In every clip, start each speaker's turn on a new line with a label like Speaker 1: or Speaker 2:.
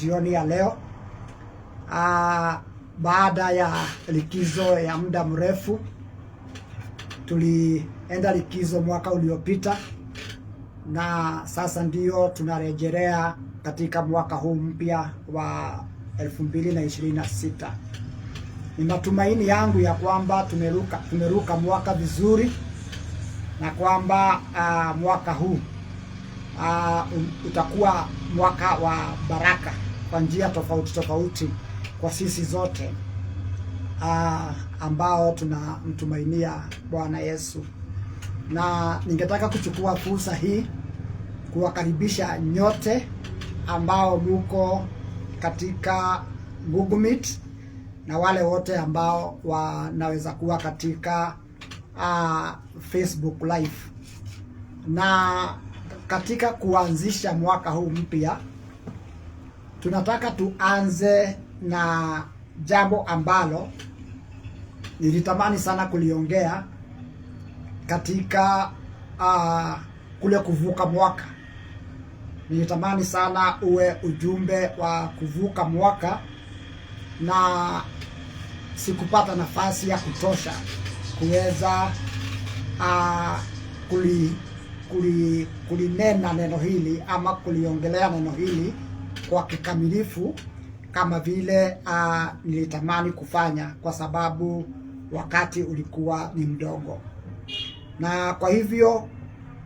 Speaker 1: jioni ya leo. Baada ya likizo ya muda mrefu, tulienda likizo mwaka uliopita na sasa ndio tunarejelea katika mwaka huu mpya wa 2026. Ni matumaini yangu ya kwamba tumeruka mwaka vizuri na kwamba mwaka huu utakuwa mwaka wa baraka kwa njia tofauti kwa sisi zote ambao tunamtumainia Bwana Yesu. Na ningetaka kuchukua fursa hii kuwakaribisha nyote ambao muko katika Google Meet na wale wote ambao wanaweza kuwa katika Facebook Live. Na katika kuanzisha mwaka huu mpya, tunataka tuanze na jambo ambalo nilitamani sana kuliongea katika kule kuvuka mwaka. Nilitamani sana uwe ujumbe wa kuvuka mwaka, na sikupata nafasi ya kutosha kuweza kulinena neno hili ama kuliongelea neno hili kwa kikamilifu kama vile nilitamani kufanya, kwa sababu wakati ulikuwa ni mdogo. Na kwa hivyo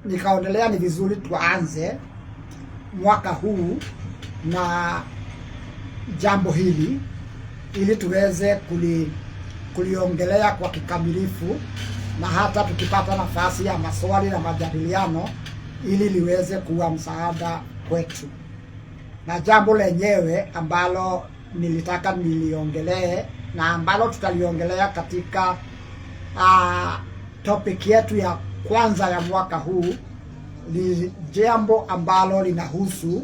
Speaker 1: nikaonelea ni vizuri tuanze mwaka huu na jambo hili ili tuweze kuliongelea kwa kikamilifu, na hata tukipata nafasi ya maswali na majadiliano ili liweze kuwa msaada kwetu. Na jambo lenyewe ambalo nilitaka niliongelee na ambalo tutaliongelea katika topic yetu ya kwanza ya mwaka huu ni jambo ambalo linahusu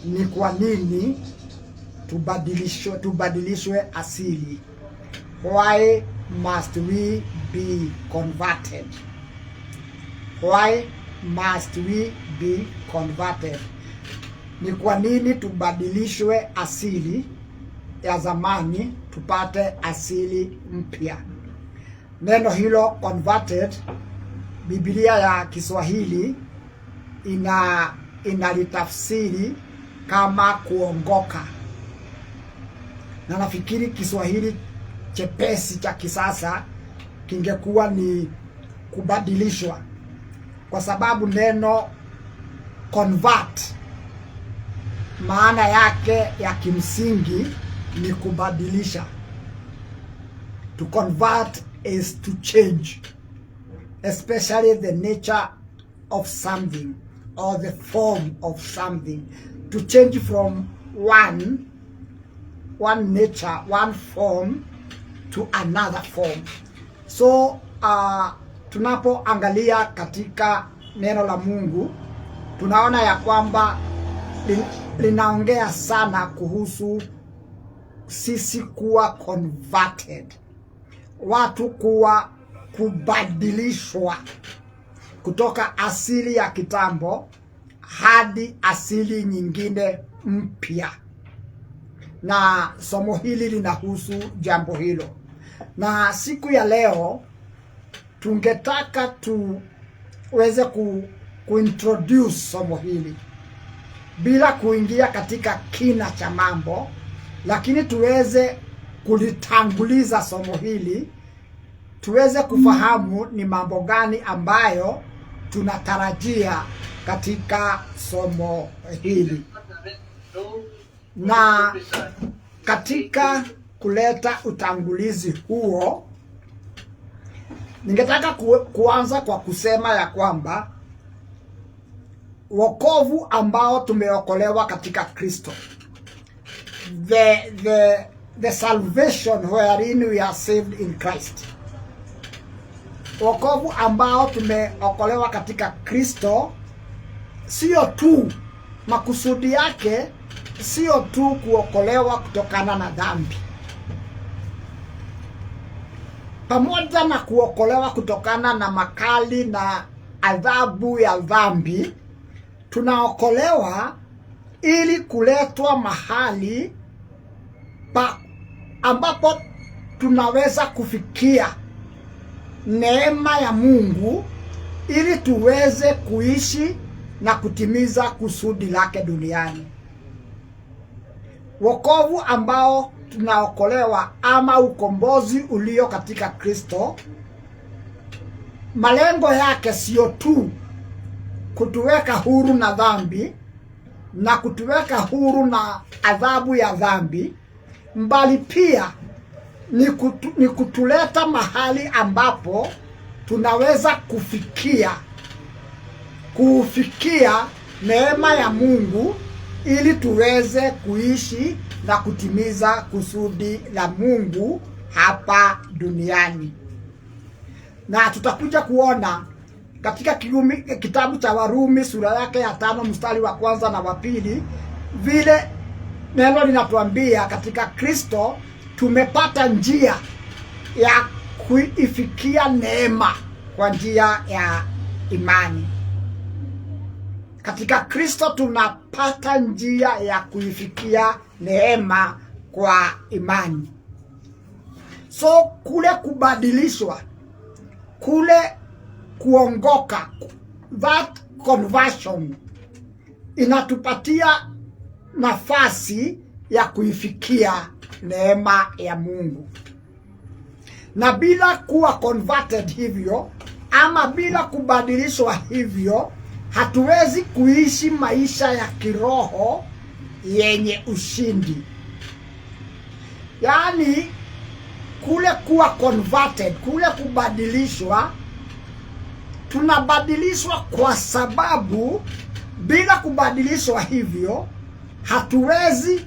Speaker 1: ni kwa nini tubadilishwe asili. Why must we be converted? Why must we be converted? Ni kwa nini tubadilishwe asili ya zamani tupate asili mpya? Neno hilo converted, Biblia ya Kiswahili inalitafsiri kama kuongoka. Na nafikiri Kiswahili chepesi cha kisasa kingekuwa ni kubadilishwa, kwa sababu neno convert maana yake ya kimsingi ni kubadilisha. To convert is to change, especially the nature of something or the form of something. To change from one nature, one form to another form. So tunapoangalia katika neno la Mungu, tunaona ya kwamba linaongea sana kuhusu sisi kuwa converted, watu kuwa kubadilishwa kutoka asili ya kitambo hadi asili nyingine mpya. Na somo hili linahusu jambo hilo. Na siku ya leo tungetaka tuweze kuintroduce somo hili bila kuingia katika kina cha mambo, lakini tuweze kulitanguliza somo hili, tuweze kufahamu ni mambo gani ambayo tunatarajia katika somo hili. Na katika kuleta utangulizi huo, ningetaka kuanza kwa kusema ya kwamba wokovu ambao tumeokolewa katika Kristo, the salvation wherein we are saved in Christ, wokovu ambao tumeokolewa katika Kristo, sio tu makusudi yake, sio tu kuokolewa kutokana na dhambi. Pamoja na kuokolewa kutokana na makali na adhabu ya dhambi, tunaokolewa ili kuletwa mahali ambapo tunaweza kufikia neema ya Mungu ili tuweze kuishi na kutimiza kusudi lake duniani. Wokovu ambao tunaokolewa ama ukombozi ulio katika Kristo, malengo yake sio tu kutuweka huru na dhambi na kutuweka huru na adhabu ya dhambi, mbali pia ni kutuleta mahali ambapo tunaweza kufikia neema ya Mungu ili tuweze kuishi na kutimiza kusudi la Mungu hapa duniani. Na tutakuja kuona katika kitabu cha Warumi sura yake ya 5 mstari wa 1 na wa 2 vile neno linatuambia katika Kristo tumepata njia ya kuifikia neema kwa njia ya imani. Katika Kristo tunapata njia ya kuifikia neema kwa imani. So kule kubadilishwa, kule kuongoka, that conversion inatupatia nafasi ya kuifikia neema ya Mungu. Na bila kuwa converted hivyo ama bila kubadilishwa hivyo, hatuwezi kuishi maisha ya kiroho yenye ushindi. Yaani kule kuwa converted, kule kubadilishwa, tunabadilishwa kwa sababu bila kubadilishwa hivyo hatuwezi,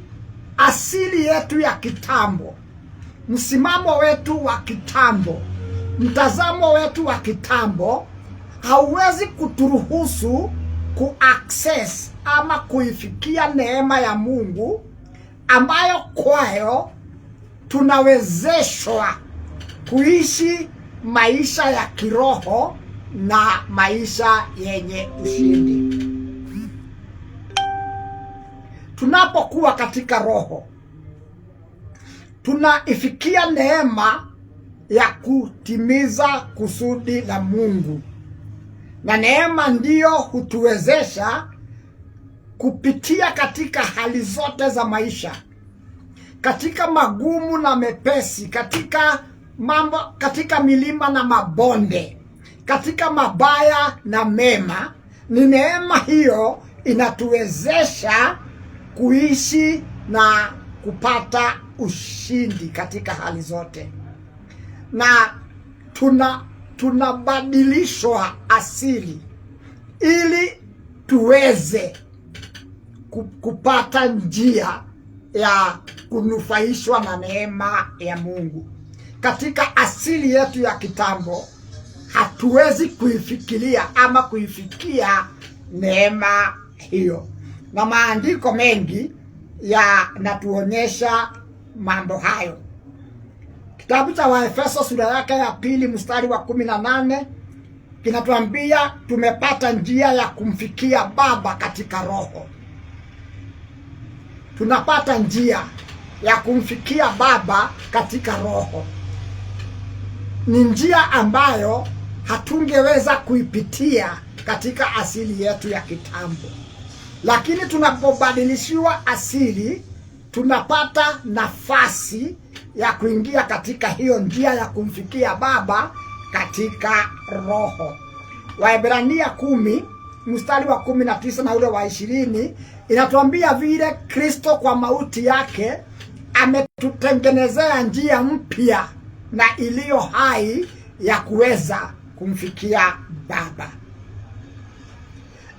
Speaker 1: asili yetu ya kitambo, msimamo wetu wa kitambo, mtazamo wetu wa kitambo hauwezi kuturuhusu kuaccess ama kuifikia neema ya Mungu ambayo kwayo tunawezeshwa kuishi maisha ya kiroho na maisha yenye ushindi. Tunapokuwa katika roho, tunaifikia neema ya kutimiza kusudi la Mungu. Na neema ndiyo hutuwezesha kupitia katika hali zote za maisha, katika magumu na mepesi, katika milima na mabonde, katika mabaya na mema. Ni neema hiyo inatuwezesha kuishi na kupata ushindi katika hali zote. Na tunabadilishwa asili ili tuweze kupata njia ya kunufaishwa na neema ya Mungu. Katika asili yetu ya kitambo hatuwezi kuifikiria ama kuifikia neema hiyo. Na maandiko mengi yanatuonyesha mambo hayo. Kitabu cha Waefeso sura yake ya 2 mstari wa 18 kinatuambia tumepata njia ya kumfikia Baba katika roho. Tunapata njia ya kumfikia Baba katika roho. Ni njia ambayo hatungeweza kuipitia katika asili yetu ya kitambo. Lakini tunapobadilishiwa asili, tunapata nafasi ya kuingia katika hiyo njia ya kumfikia Baba katika roho. Waebrania 10 mstari wa 19 na ule wa 20 inatuambia vile Kristo kwa mauti yake ametutengenezea njia mpya na iliyo hai ya kuweza kumfikia Baba.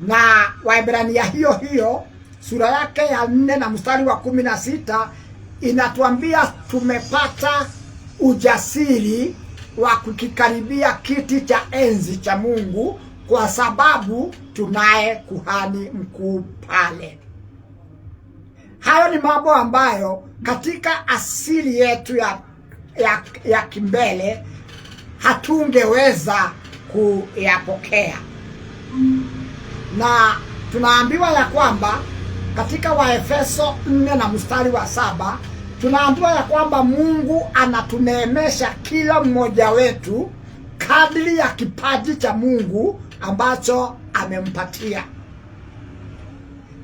Speaker 1: Na Waebrania hiyo sura yake ya 4 na mstari wa 16 inatuambia tumepata ujasiri wa kukikaribia kiti cha enzi cha Mungu kwa sababu tunaye kuhani mkuu pale. Hayo ni mambo ambayo katika asili yetu ya kimbele hatungeweza kuyapokea. Na tunaambiwa ya kwamba katika Waefeso 4 na mstari wa 7 tunaambiwa ya kwamba Mungu anatuneemesha kila mmoja wetu kadri ya kipaji cha Mungu ambacho amempatia.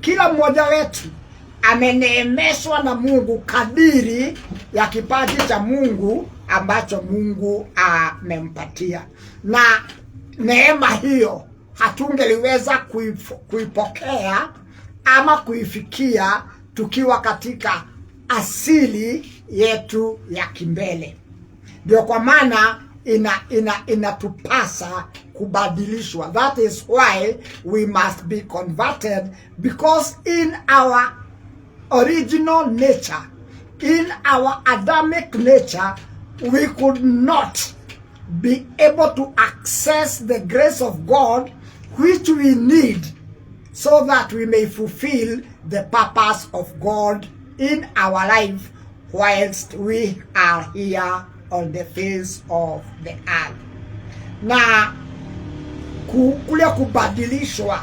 Speaker 1: Kila mmoja wetu ameneemeshwa na Mungu kadiri ya kipaji cha Mungu ambacho Mungu amempatia. Na neema hiyo hatungeliweza kuipokea ama kuifikia tukiwa katika asili yetu ya kimbele. Ndio kwa maana inatupasa kubadilishwa. That is why we must be converted, because in our original nature, in our Adamic nature, we could not be able to access the grace of God which we need so that we may fulfill the purpose of God in our life whilst we are here on the face of the earth. Na kule kubadilishwa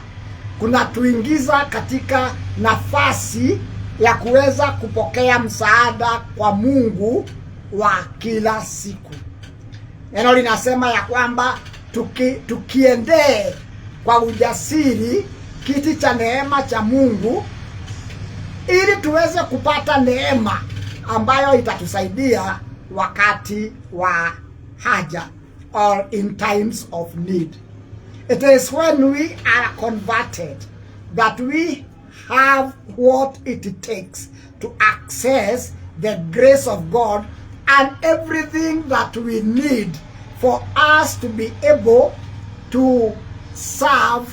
Speaker 1: kunatuingiza katika nafasi ya kuweza kupokea msaada kwa Mungu wa kila siku. Neno linasema ya kwamba tukiendee kwa ujasiri kiti cha neema cha Mungu ili tuweze kupata neema ambayo itatusaidia wakati wa haja, or in times of need. It is when we are converted that we have what it takes to access the grace of God and everything that we need for us to be able to serve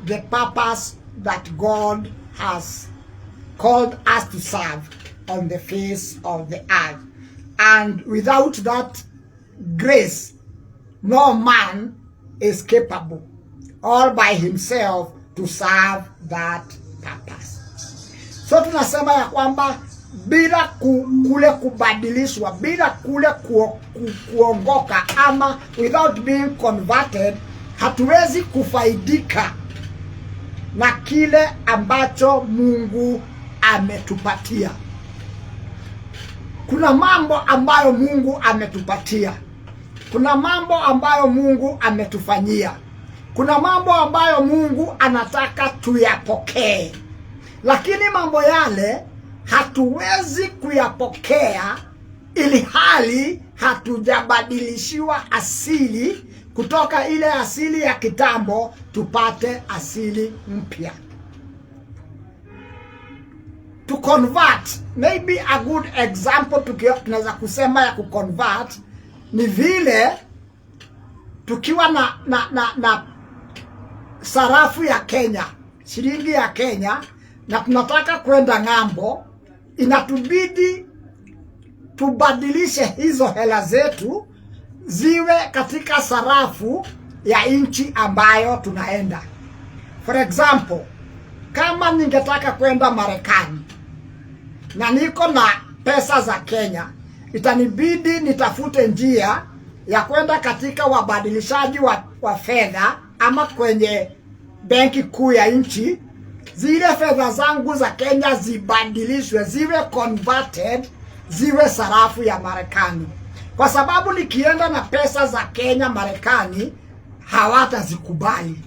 Speaker 1: the purpose that God has called us to serve on the face of the earth. And without that grace, no man is capable all by himself to serve that purpose. So tunasema ya kwamba bila kule kubadilishwa, bila kule kuongoka, ama without being converted, hatuwezi kufaidika na kile ambacho Mungu ametupatia. Kuna mambo ambayo Mungu ametupatia. Kuna mambo ambayo Mungu ametufanyia. Kuna mambo ambayo Mungu anataka tuyapokee. Lakini mambo yale hatuwezi kuyapokea ili hali hatujabadilishiwa asili kutoka ile asili ya kitambo tupate asili mpya. To convert, maybe a good example tunaweza kusema ya kuconvert ni vile tukiwa na sarafu ya Kenya, shilingi ya Kenya, na tunataka kwenda ng'ambo, inatubidi tubadilishe hizo hela zetu ziwe katika sarafu ya nchi ambayo tunaenda. For example, kama ningetaka kwenda Marekani na niko na pesa za Kenya, itanibidi nitafute njia ya kwenda katika wabadilishaji wa fedha ama kwenye benki kuu ya nchi, zile fedha zangu za Kenya zibadilishwe, ziwe converted, ziwe sarafu ya Marekani. Kwa sababu nikienda na pesa za Kenya Marekani hawatazikubali.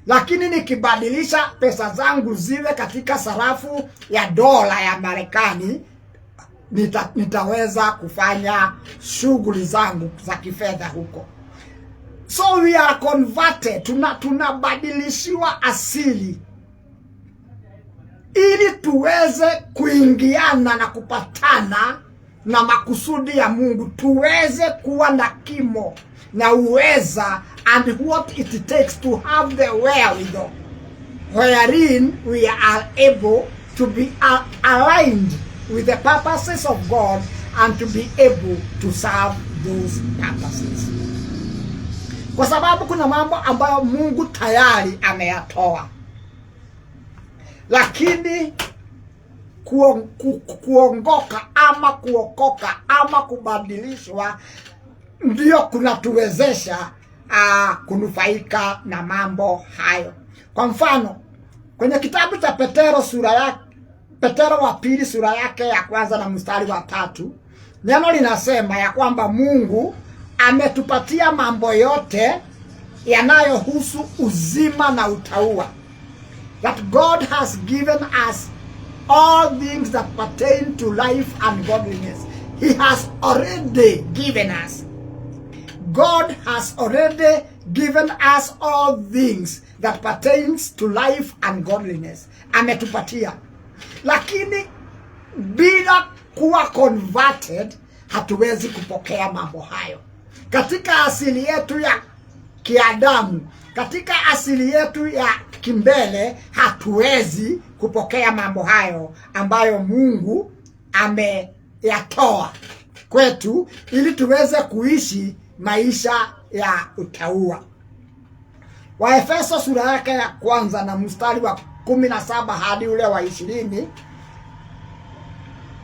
Speaker 1: Lakini nikibadilisha pesa zangu ziwe katika sarafu ya dola ya Marekani, nitaweza kufanya shughuli zangu za kifedha huko. So we are converted, tunabadilishiwa asili ili tuweze kuingiana na kupatana na makusudi ya Mungu, tuweze kuwa na kimo na uweza and what it takes to have the wherewithal wherein we are able to be aligned with the purposes of God and to be able to serve those purposes. Kwa sababu kuna mambo ambayo Mungu tayari ameyatoa, lakini kuongoka ama kuokoka ama kubadilishwa ndio kunatuwezesha kunufaika na mambo hayo. Kwa mfano, Kwenye kitabu cha Petero wa pili sura yake ya kwanza na mstari wa 3, neno linasema ya kwamba Mungu ametupatia mambo yote yanayohusu uzima na utauwa. That God has given us all things that pertain to life and godliness. He has already given us. God has already given us all things that pertains to life and godliness. Ametupatia. Lakini bila kuwa converted hatuwezi kupokea mambo hayo. Katika asili yetu ya kiadamu, katika asili yetu ya kimbele, hatuwezi kupokea mambo hayo ambayo Mungu ameyatoa kwetu ili tuweze kuishi maisha ya utauwa. Waefeso sura yake ya kwanza na mstari wa 17 hadi ule wa 20,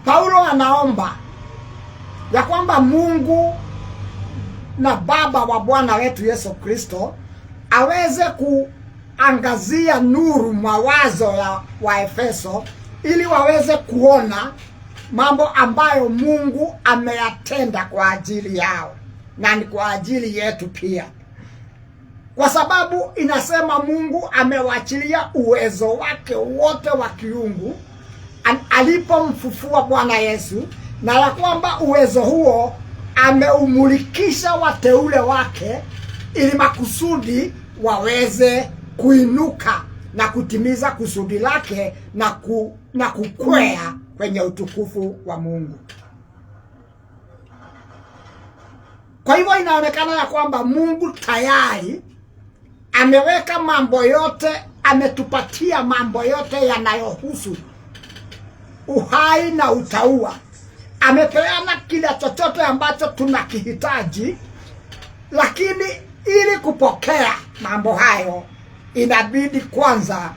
Speaker 1: Paulo anaomba ya kwamba Mungu na Baba wa Bwana wetu Yesu Kristo aweze kuangazia nuru mawazo ya Waefeso ili waweze kuona mambo ambayo Mungu ameyatenda kwa ajili yao na ni kwa ajili yetu pia. Kwa sababu inasema Mungu amewachilia uwezo wake wote wa kiungu alipomfufua Bwana Yesu, na ya kwamba uwezo huo ameumulikisha wateule wake ili makusudi waweze kuinuka na kutimiza kusudi lake na kukwea kwenye utukufu wa Mungu. Kwa hivyo inaonekana ya kwamba Mungu tayari ameweka mambo yote, ametupatia mambo yote yanayohusu uhai na utauwa. Amepeana kila chochote ambacho tunakihitaji, lakini ili kupokea mambo hayo inabidi kwanza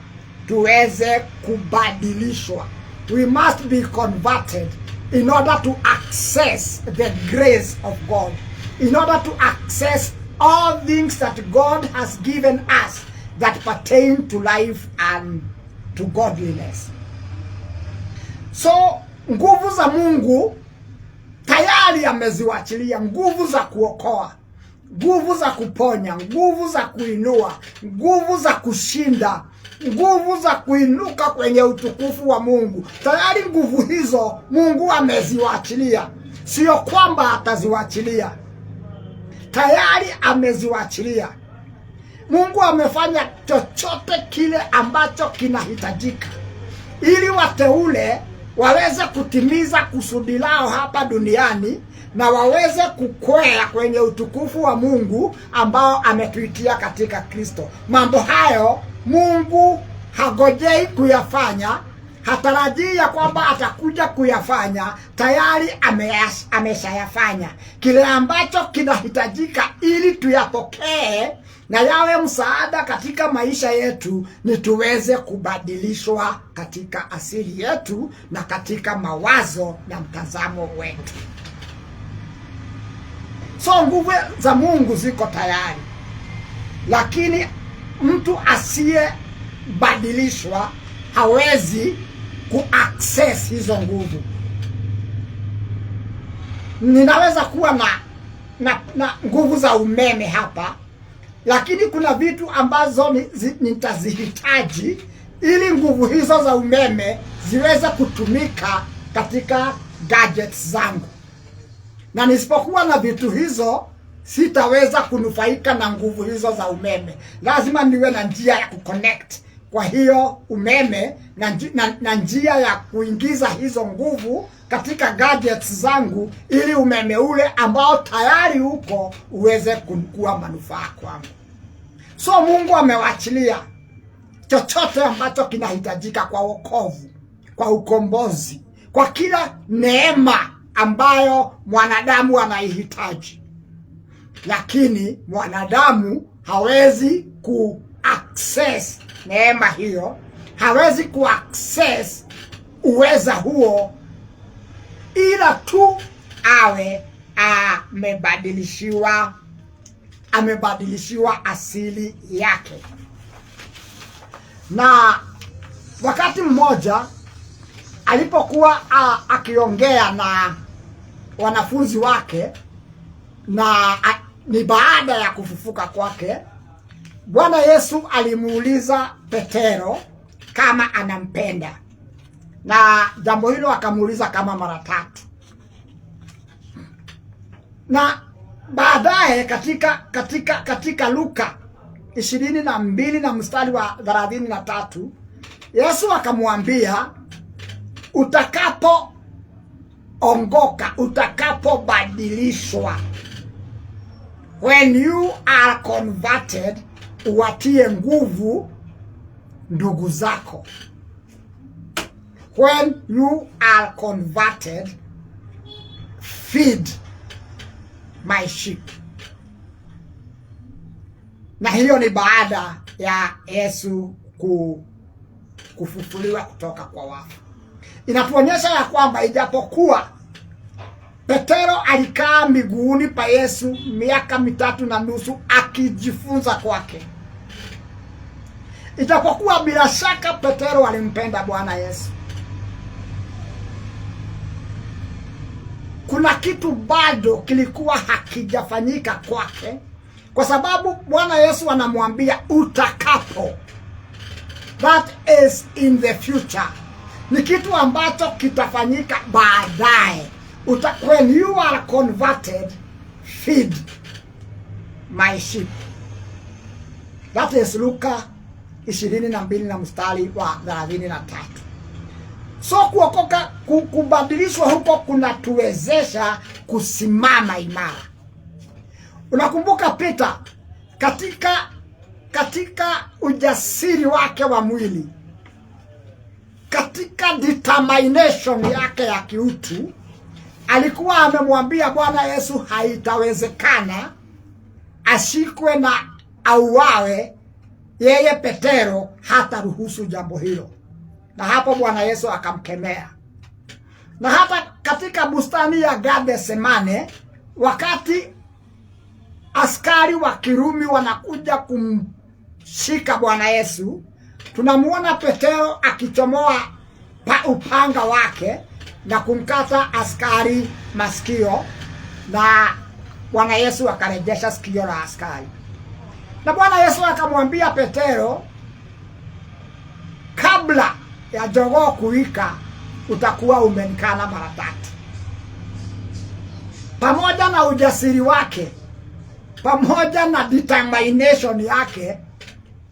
Speaker 1: tuweze kubadilishwa. We must be converted in order to access the grace of God, in order to access all things that God has given us that pertain to life and to godliness. So nguvu za Mungu tayari ameziwachilia, nguvu za kuokoa, nguvu za kuponya, nguvu za kuinua, nguvu za kushinda, nguvu za kuinuka kwenye utukufu wa Mungu. Tayari nguvu hizo Mungu ameziwachilia, sio kwamba ataziwachilia. Tayari ameziwachilia. Mungu amefanya chochote kile ambacho kinahitajika ili wateule waweze kutimiza kusudi lao hapa duniani na waweze kukwea kwenye utukufu wa Mungu ambao ametuitia katika Kristo. Mambo hayo Mungu hagojei kuyafanya, hatarajii ya kwamba atakuja kuyafanya, tayari ameshayafanya. Kile ambacho kinahitajika ili tuyapokee na yawe msaada katika maisha yetu ni tuweze kubadilishwa katika asili yetu na katika mawazo na mtazamo wetu. So nguvu za Mungu ziko tayari, lakini mtu asiyebadilishwa hawezi kuaccess hizo nguvu. Ninaweza kuwa na nguvu za umeme hapa, lakini kuna vitu ambazo nitazihitaji ili nguvu hizo za umeme ziweze kutumika katika gadgets zangu. Na nisipokuwa na vitu hizo, sitaweza kunufaika na nguvu hizo za umeme. Lazima niwe na njia ya kuconnect kwa hiyo umeme na njia ya kuingiza hizo nguvu katika gadgets zangu ili umeme ule ambao tayari uko uweze kuwa manufaa kwangu. So Mungu amewachilia chochote ambacho kinahitajika kwa wokovu, kwa ukombozi, kwa kila neema ambayo mwanadamu anaihitaji. Lakini mwanadamu hawezi kuaccess neema hiyo, hawezi kuaccess uweza huo ila tu awe amebadilishiwa asili yake. Na wakati mmoja alipokuwa akiongea na wanafunzi wake, na ni baada ya kufufuka kwake, Bwana Yesu alimuuliza Petero kama anampenda, na jambo hilo akamuuliza kama mara 3. Na baadaye katika Luka 22 na mstari wa 33, Yesu akamwambia, utakapoongoka, utakapobadilishwa, when you are converted, uwatie nguvu ndugu zako. When you are converted, feed my sheep. Na hiyo ni baada ya Yesu kufufuliwa kutoka kwa wafu. Inatuonyesha ya kwamba ijapokuwa Petero alikaa miguuni pa Yesu miaka 3.5 akijifunza kwake, ijapokuwa bila shaka Petero alimpenda Bwana Yesu, kuna kitu bado kilikuwa hakijafanyika kwake, kwa sababu Bwana Yesu anamwambia utakapo. That is in the future. Ni kitu ambacho kitafanyika baadaye. When you are converted, feed my sheep. That is Luka 22 na mstari wa 33. So kuokoka, kubadilishwa huko kunatuwezesha kusimama imara. Unakumbuka Peter katika ujasiri wake wa mwili, katika determination yake ya kiutu, alikuwa amemwambia Bwana Yesu haitawezekana ashikwe na auawe, yeye Petero hata ruhusu jambo hilo. Na hapo Bwana Yesu akamkemea. Na hata katika bustani ya Gethsemane, wakati askari wa Kirumi wanakuja kumshika Bwana Yesu, tunamuona Petero akichomoa upanga wake na kumkata askari masikio, na Bwana Yesu akarejesha sikio la askari. Na Bwana Yesu akamwambia Petero, kabla ya jogoo kuwika utakuwa umenikana mara 3. Pamoja na ujasiri wake, pamoja na determination yake,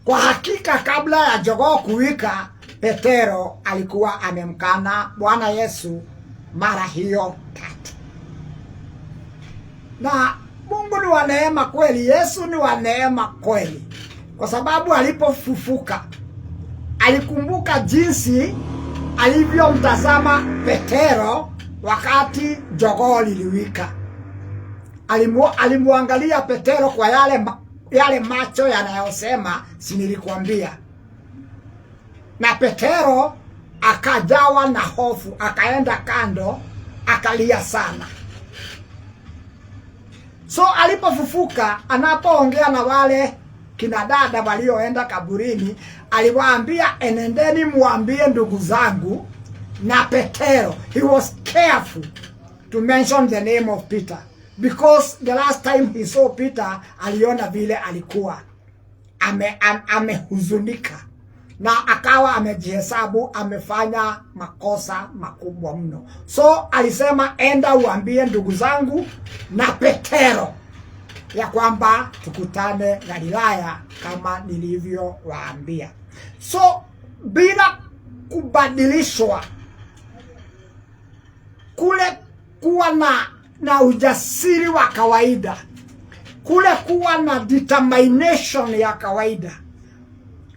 Speaker 1: kwa hakika kabla ya jogoo kuwika, Petero alikuwa amemkana Bwana Yesu mara hiyo 3. Na Mungu ni wa neema kweli, Yesu ni wa neema kweli, kwa sababu alipofufuka alikumbuka jinsi alivyomtazama Petero wakati jogoo liliwika. Alimuangalia Petero kwa yale macho yanayosema si nilikwambia. Na Petero akajawa na hofu, akaenda kando, akalia sana. So alipofufuka, anapoongea na wale kina dada walioenda kaburini, aliwaambia, enendeni muambie ndugu zangu na Petero. He was careful to mention the name of Peter, because the last time he saw Peter, aliona vile alikuwa amehuzunika, na akawa amejihesabu amefanya makosa makubwa mno. So alisema, enda uambie ndugu zangu na Petero ya kwamba tukutane Galilaya kama nilivyowaambia. So bila kubadilishwa, kule kuwa na ujasiri wa kawaida, kule kuwa na determination ya kawaida,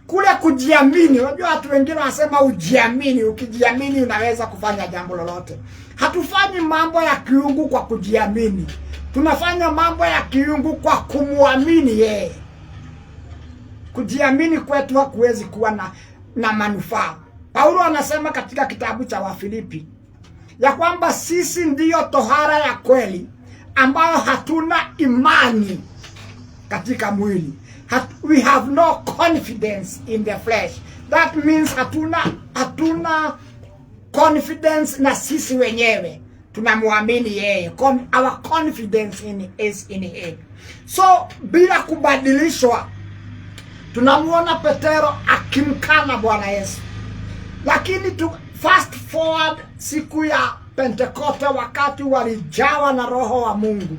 Speaker 1: kule kujiamini. Unajua watu wengine wanasema ujiamini, ukijiamini unaweza kufanya jambo lolote. Hatufanyi mambo ya kiungu kwa kujiamini. Tunafanya mambo ya kiungu kwa kumuamini yeye. Kujiamini kwetu hakuwezi kuwa na manufaa. Paulo anasema katika kitabu cha Wafilipi ya kwamba sisi ndiyo tohara ya kweli, ambayo hatuna imani katika mwili. We have no confidence in the flesh, That means hatuna confidence na sisi wenyewe. Tunamwamini yeye. Our confidence is in him. So bila kubadilishwa, tunamuona Petero akimkana Bwana Yesu. Lakini fast forward siku ya Pentekoste, wakati walijawa na Roho wa Mungu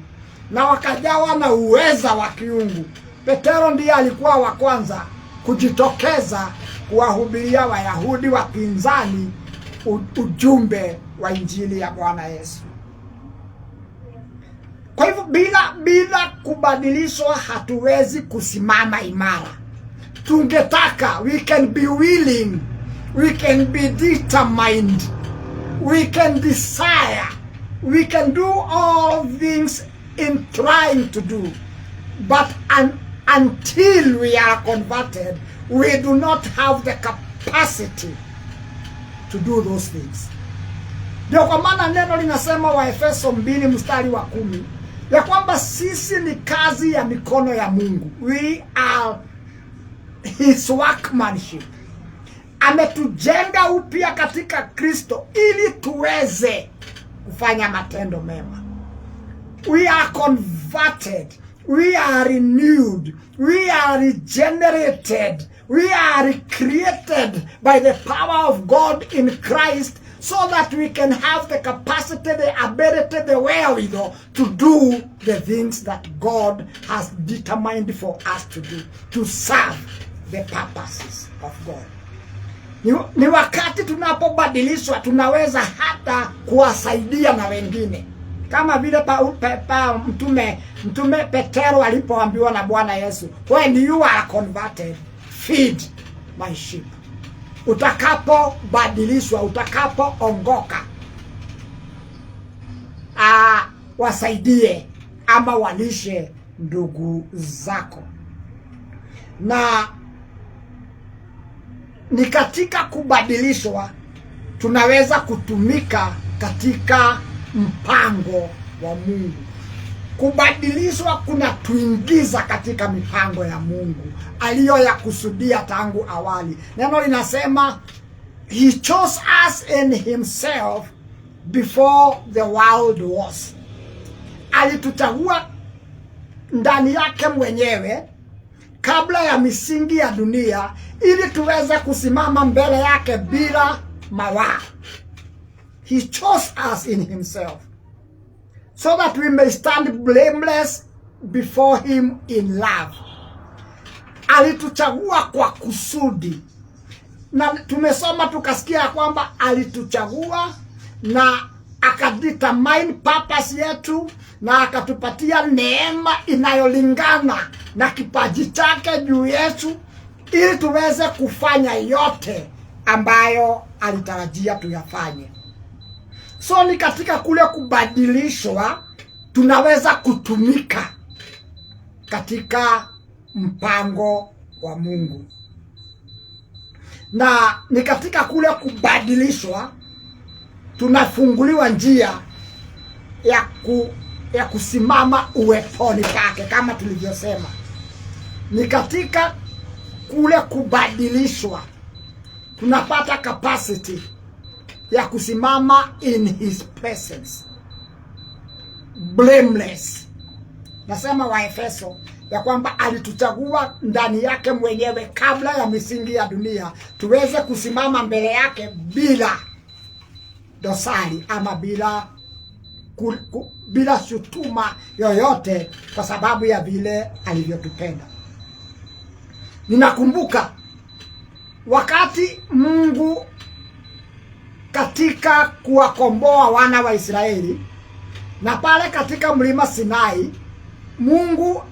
Speaker 1: na wakajawa na uweza wa kiungu, Petero ndiye alikuwa wa kwanza kujitokeza kuwahubiria Wayahudi wapinzani ujumbe wa Injili ya Bwana Yesu. Kwa hivyo bila kubadilishwa hatuwezi kusimama imara. Tungetaka, we can be willing, we can be determined, we can desire, we can do all things in trying to do, but until we are converted, we do not have the capacity to do those things. Ndio kwa maana neno linasema Waefeso 2 mstari wa 10 ya kwamba sisi ni kazi ya mikono ya Mungu. We are his workmanship. Ametujenga upya katika Kristo ili tuweze kufanya matendo mema. We are converted, we are renewed, we are regenerated, we are created by the power of God in Christ, so that we can have the capacity, the ability, the wherewithal to do the things that God has determined for us to do, to serve the purposes of God. Ni wakati tunapobadilishwa tunaweza hata kuwasaidia na wengine. Kama vile mtume Petero alipoambiwa na Bwana Yesu, when you are converted, feed my sheep. Utakapobadilishwa, utakapoongoka, wasaidie ama walishe ndugu zako. Na ni katika kubadilishwa tunaweza kutumika katika mpango wa Mungu. Kubadilishwa kuna tuingiza katika mipango ya Mungu aliyoyakusudia tangu awali. Neno linasema he chose us in himself before the world was. Alituchagua ndani yake mwenyewe kabla ya misingi ya dunia ili tuweze kusimama mbele yake bila mawaa. He chose us in himself so that we may stand blameless before him in love. Alituchagua kwa kusudi. Na tumesoma tukasikia kwamba alituchagua na akadetermine purpose yetu na akatupatia neema inayolingana na kipaji chake juu yetu ili tuweze kufanya yote ambayo alitarajia tuyafanye. So ni katika kule kubadilishwa tunaweza kutumika katika mpango wa Mungu. Na ni katika kule kubadilishwa tunafunguliwa njia ya kusimama uweponi pake kama tulivyosema. Ni katika kule kubadilishwa tunapata capacity ya kusimama in his presence blameless. Nasema Waefeso ya kwamba alituchagua ndani yake mwenyewe kabla ya misingi ya dunia tuweze kusimama mbele yake bila dosari ama bila shutuma yoyote, kwa sababu ya vile alivyotupenda. Ninakumbuka wakati Mungu katika kuwakomboa wana wa Israeli, na pale katika mlima Sinai, Mungu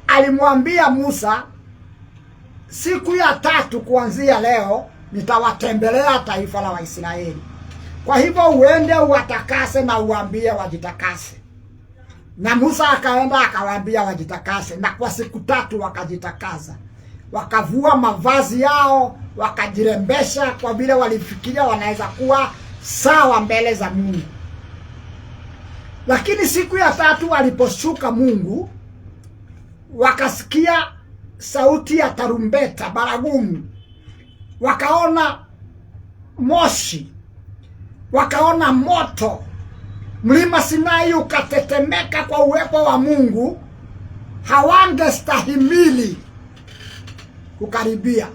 Speaker 1: alimwambia Musa, siku ya 3 kuanzia leo nitawatembelea taifa la Waisraeli. Kwa hivyo uende uwatakase na uambie wajitakase. Na Musa akaenda akawaambia wajitakase, na kwa siku 3 wakajitakaza. Wakavua mavazi yao, wakajirembesha kwa vile walifikiria wanaweza kuwa sawa mbele za Mungu. Lakini siku ya 3 waliposhuka Mungu, wakasikia sauti ya tarumbeta, baragumu. wakaona moshi, wakaona moto, mlima Sinai ukatetemeka kwa uwepo wa Mungu, hawangestahimili kukaribia.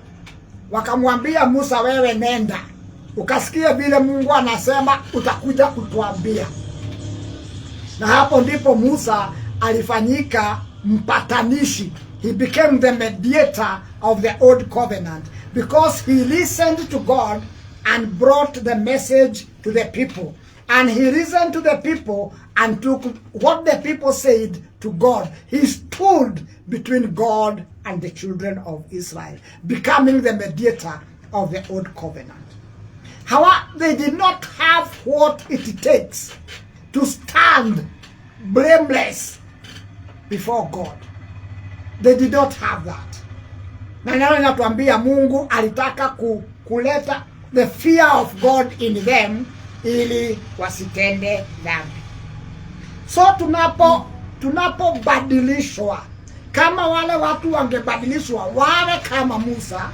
Speaker 1: Wakamwambia Musa, wewe nenda ukasikie vile Mungu anasema, utakuja kutuambia. Na hapo ndipo Musa alifanyika mpatanishi. He became the mediator of the old covenant because he listened to God and brought the message to the people. And he listened to the people and took what the people said to God. He stood between God and the children of Israel, becoming the mediator of the old covenant. However, they did not have what it takes to stand blameless before God. They did not have that. Na neno linatuambia Mungu alitaka kuleta the fear of God in them ili wasitende dhambi. So tunapobadilishwa, kama wale watu wangebadilishwa wawe kama Musa,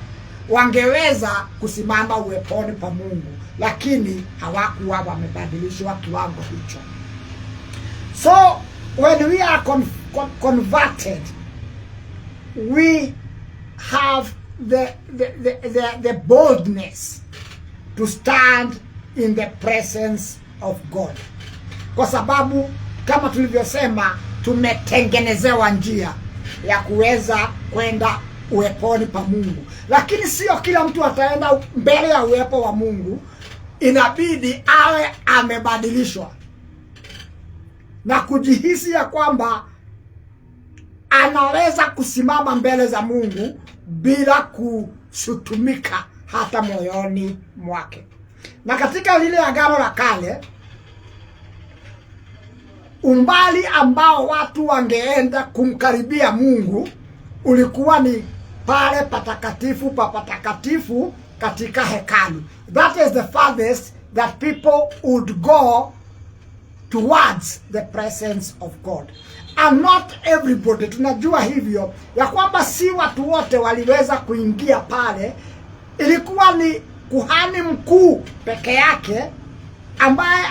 Speaker 1: wangeweza kusimama uweponi pa Mungu, lakini hawakuwa wamebadilishwa kiwango hicho. So when we are converted, we have the boldness to stand in the presence of God. Kwa sababu kama tulivyosema, tumetengenezewa njia ya kuweza kwenda uweponi pa Mungu. Lakini sio kila mtu ataenda mbele ya uwepo wa Mungu. Inabidi awe amebadilishwa na kujihisi ya kwamba anaweza kusimama mbele za Mungu bila kushutumika hata moyoni mwake. Na katika lile agano la kale, umbali ambao watu wangeenda kumkaribia Mungu ulikuwa ni pale patakatifu pa patakatifu katika hekalu. That is the farthest that people would go towards the presence of God. And not everybody, tunajua hivyo ya kwamba si watu wote waliweza kuingia pale. Ilikuwa ni kuhani mkuu peke yake ambaye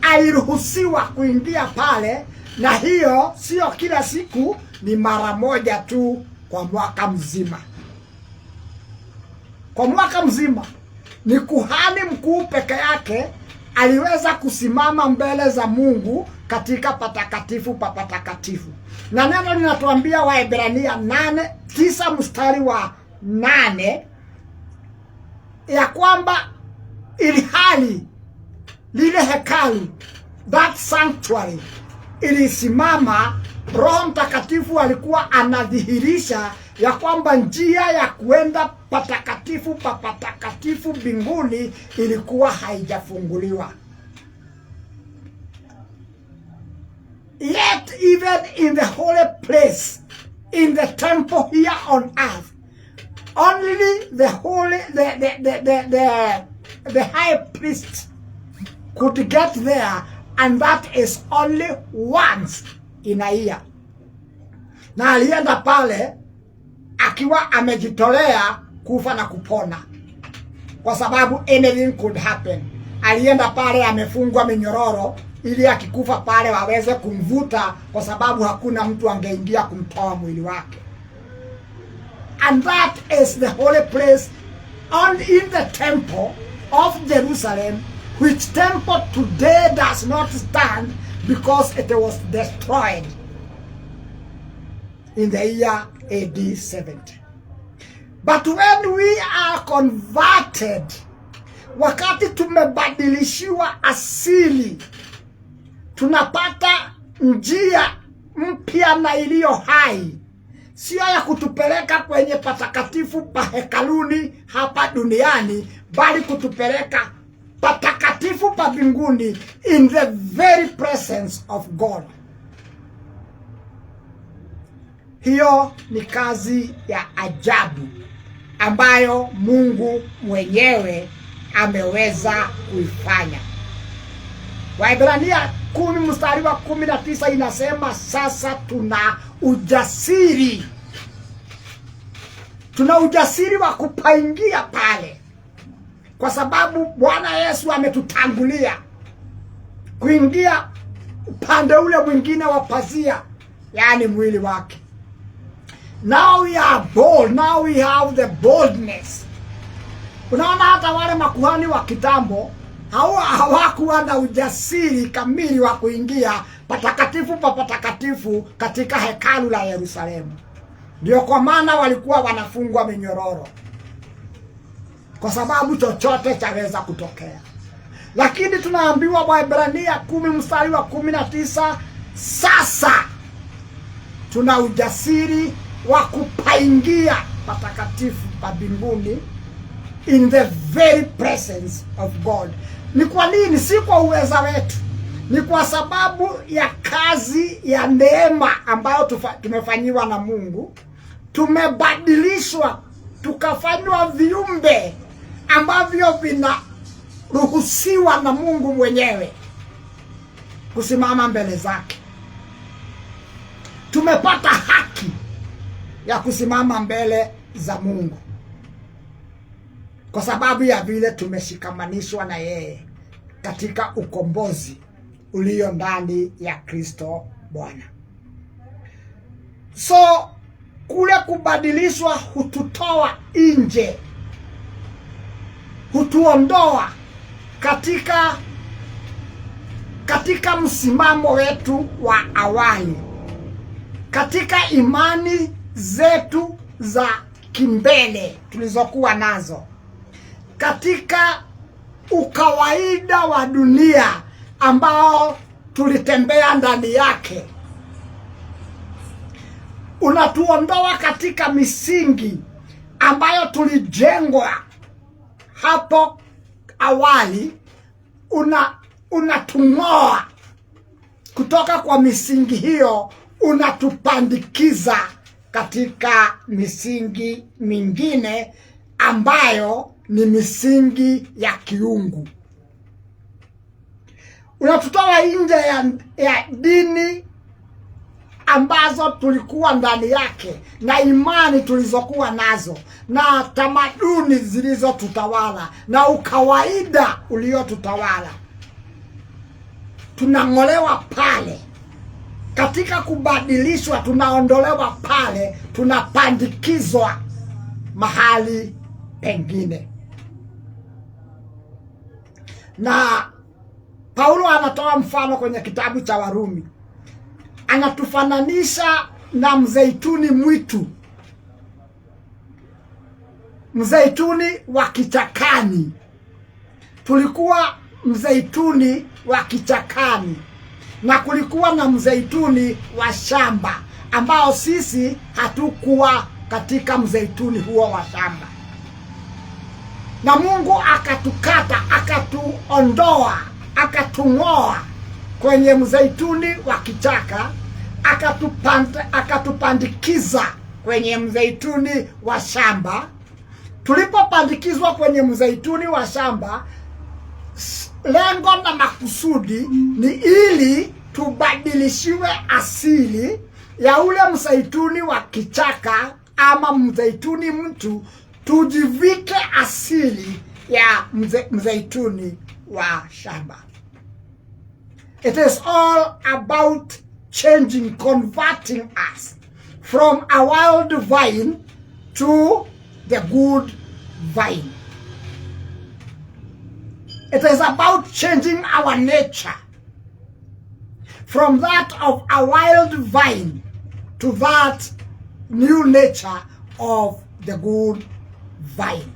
Speaker 1: aliruhusiwa kuingia pale, na hiyo sio kila siku, ni mara moja tu kwa mwaka mzima. Kwa mwaka mzima ni kuhani mkuu peke yake aliweza kusimama mbele za Mungu katika patakatifu pa patakatifu. Na neno linatuambia Waebrania 9 mstari wa 8 ya kwamba ilihali lile hekalu, that sanctuary, ilisimama, Roho Mtakatifu alikuwa anadhihirisha ya kwamba njia ya kuenda patakatifu pa patakatifu mbinguni ilikuwa haijafunguliwa. Yet even in the holy place, in the temple here on earth, only the high priest could get there, and that is only once in a year. Na alienda pale akiwa amejitolea kufa na kupona, kwa sababu anything could happen. Alienda pale amefungwa minyororo ili akikufa pale waweze kumvuta, kwa sababu hakuna mtu angeingia kumtoa mwili wake. And that is the holy place on in the temple of Jerusalem, which temple today does not stand because it was destroyed in the year AD 70. But when we are converted, wakati tumebadilishiwa asili, tunapata njia mpya na iliyo hai, sio ya kutupeleka kwenye patakatifu pa hekaluni hapa duniani, bali kutupeleka patakatifu pa mbinguni, in the very presence of God. Hiyo ni kazi ya ajabu ambayo Mungu mwenyewe ameweza kuifanya. Waebrania 10 mstari wa 19 inasema, sasa tuna ujasiri wa kupaingia pale. kwa sababu Bwana Yesu ametutangulia kuingia upande ule mwingine wa pazia, yani mwili wake. Now we are bold, now we have the boldness. Unaona, hata wale makuhani wa kitambo hawakuwa na ujasiri kamili wa kuingia patakatifu pa patakatifu katika hekalu la Yerusalemu. Ndio kwa maana walikuwa wanafungwa minyororo, kwa sababu chochote chaweza kutokea. Lakini tunaambiwa Waebrania 10:19, sasa tuna ujasiri wa kupaingia patakatifu pa mbinguni, in the very presence of God. Ni kwa nini? Si kwa uweza wetu, ni kwa sababu ya kazi ya neema ambayo tumefanyiwa na Mungu. Tumebadilishwa tukafanywa viumbe ambavyo vinaruhusiwa na Mungu mwenyewe kusimama mbele zake. Tumepata haki ya kusimama mbele za Mungu kwa sababu ya vile tumeshikamanishwa na yeye katika ukombozi ulio ndani ya Kristo Bwana. So kule kubadilishwa hututoa nje, hutuondoa katika msimamo wetu wa awali, katika imani zetu za kimbele tulizokuwa nazo, katika ukawaida wa dunia ambao tulitembea ndani yake. Unatuondoa katika misingi ambayo tulijengwa hapo awali. Unatung'oa kutoka kwa misingi hiyo, unatupandikiza katika misingi mingine ambayo ni misingi ya kiungu. Unatutoa nje ya dini ambazo tulikuwa ndani yake, na imani tulizokuwa nazo, na tamaduni zilizotutawala, na ukawaida uliotutawala. Tunang'olewa pale. Katika kubadilishwa tunaondolewa pale, tunapandikizwa mahali pengine. Na Paulo anatoa mfano kwenye kitabu cha Warumi. Anatufananisha na mzeituni mwitu, mzeituni wa kichakani. Tulikuwa mzeituni wa kichakani na kulikuwa na mzeituni wa shamba, ambao sisi hatukuwa katika mzeituni huo wa shamba. Na Mungu akatukata, akatuondoa, akatung'oa kwenye mzeituni wa kichaka, akatupandikiza kwenye mzeituni wa shamba. Tulipopandikizwa kwenye mzeituni wa shamba, lengo na makusudi ni ili tubadilishiwe asili ya ule mzeituni wa kichaka ama mzeituni mtu, tujivike asili ya mzeituni wa shamba. It is all about changing, converting us from a wild vine to the good vine. It is about changing our nature from that of a wild vine to that new nature of the good vine.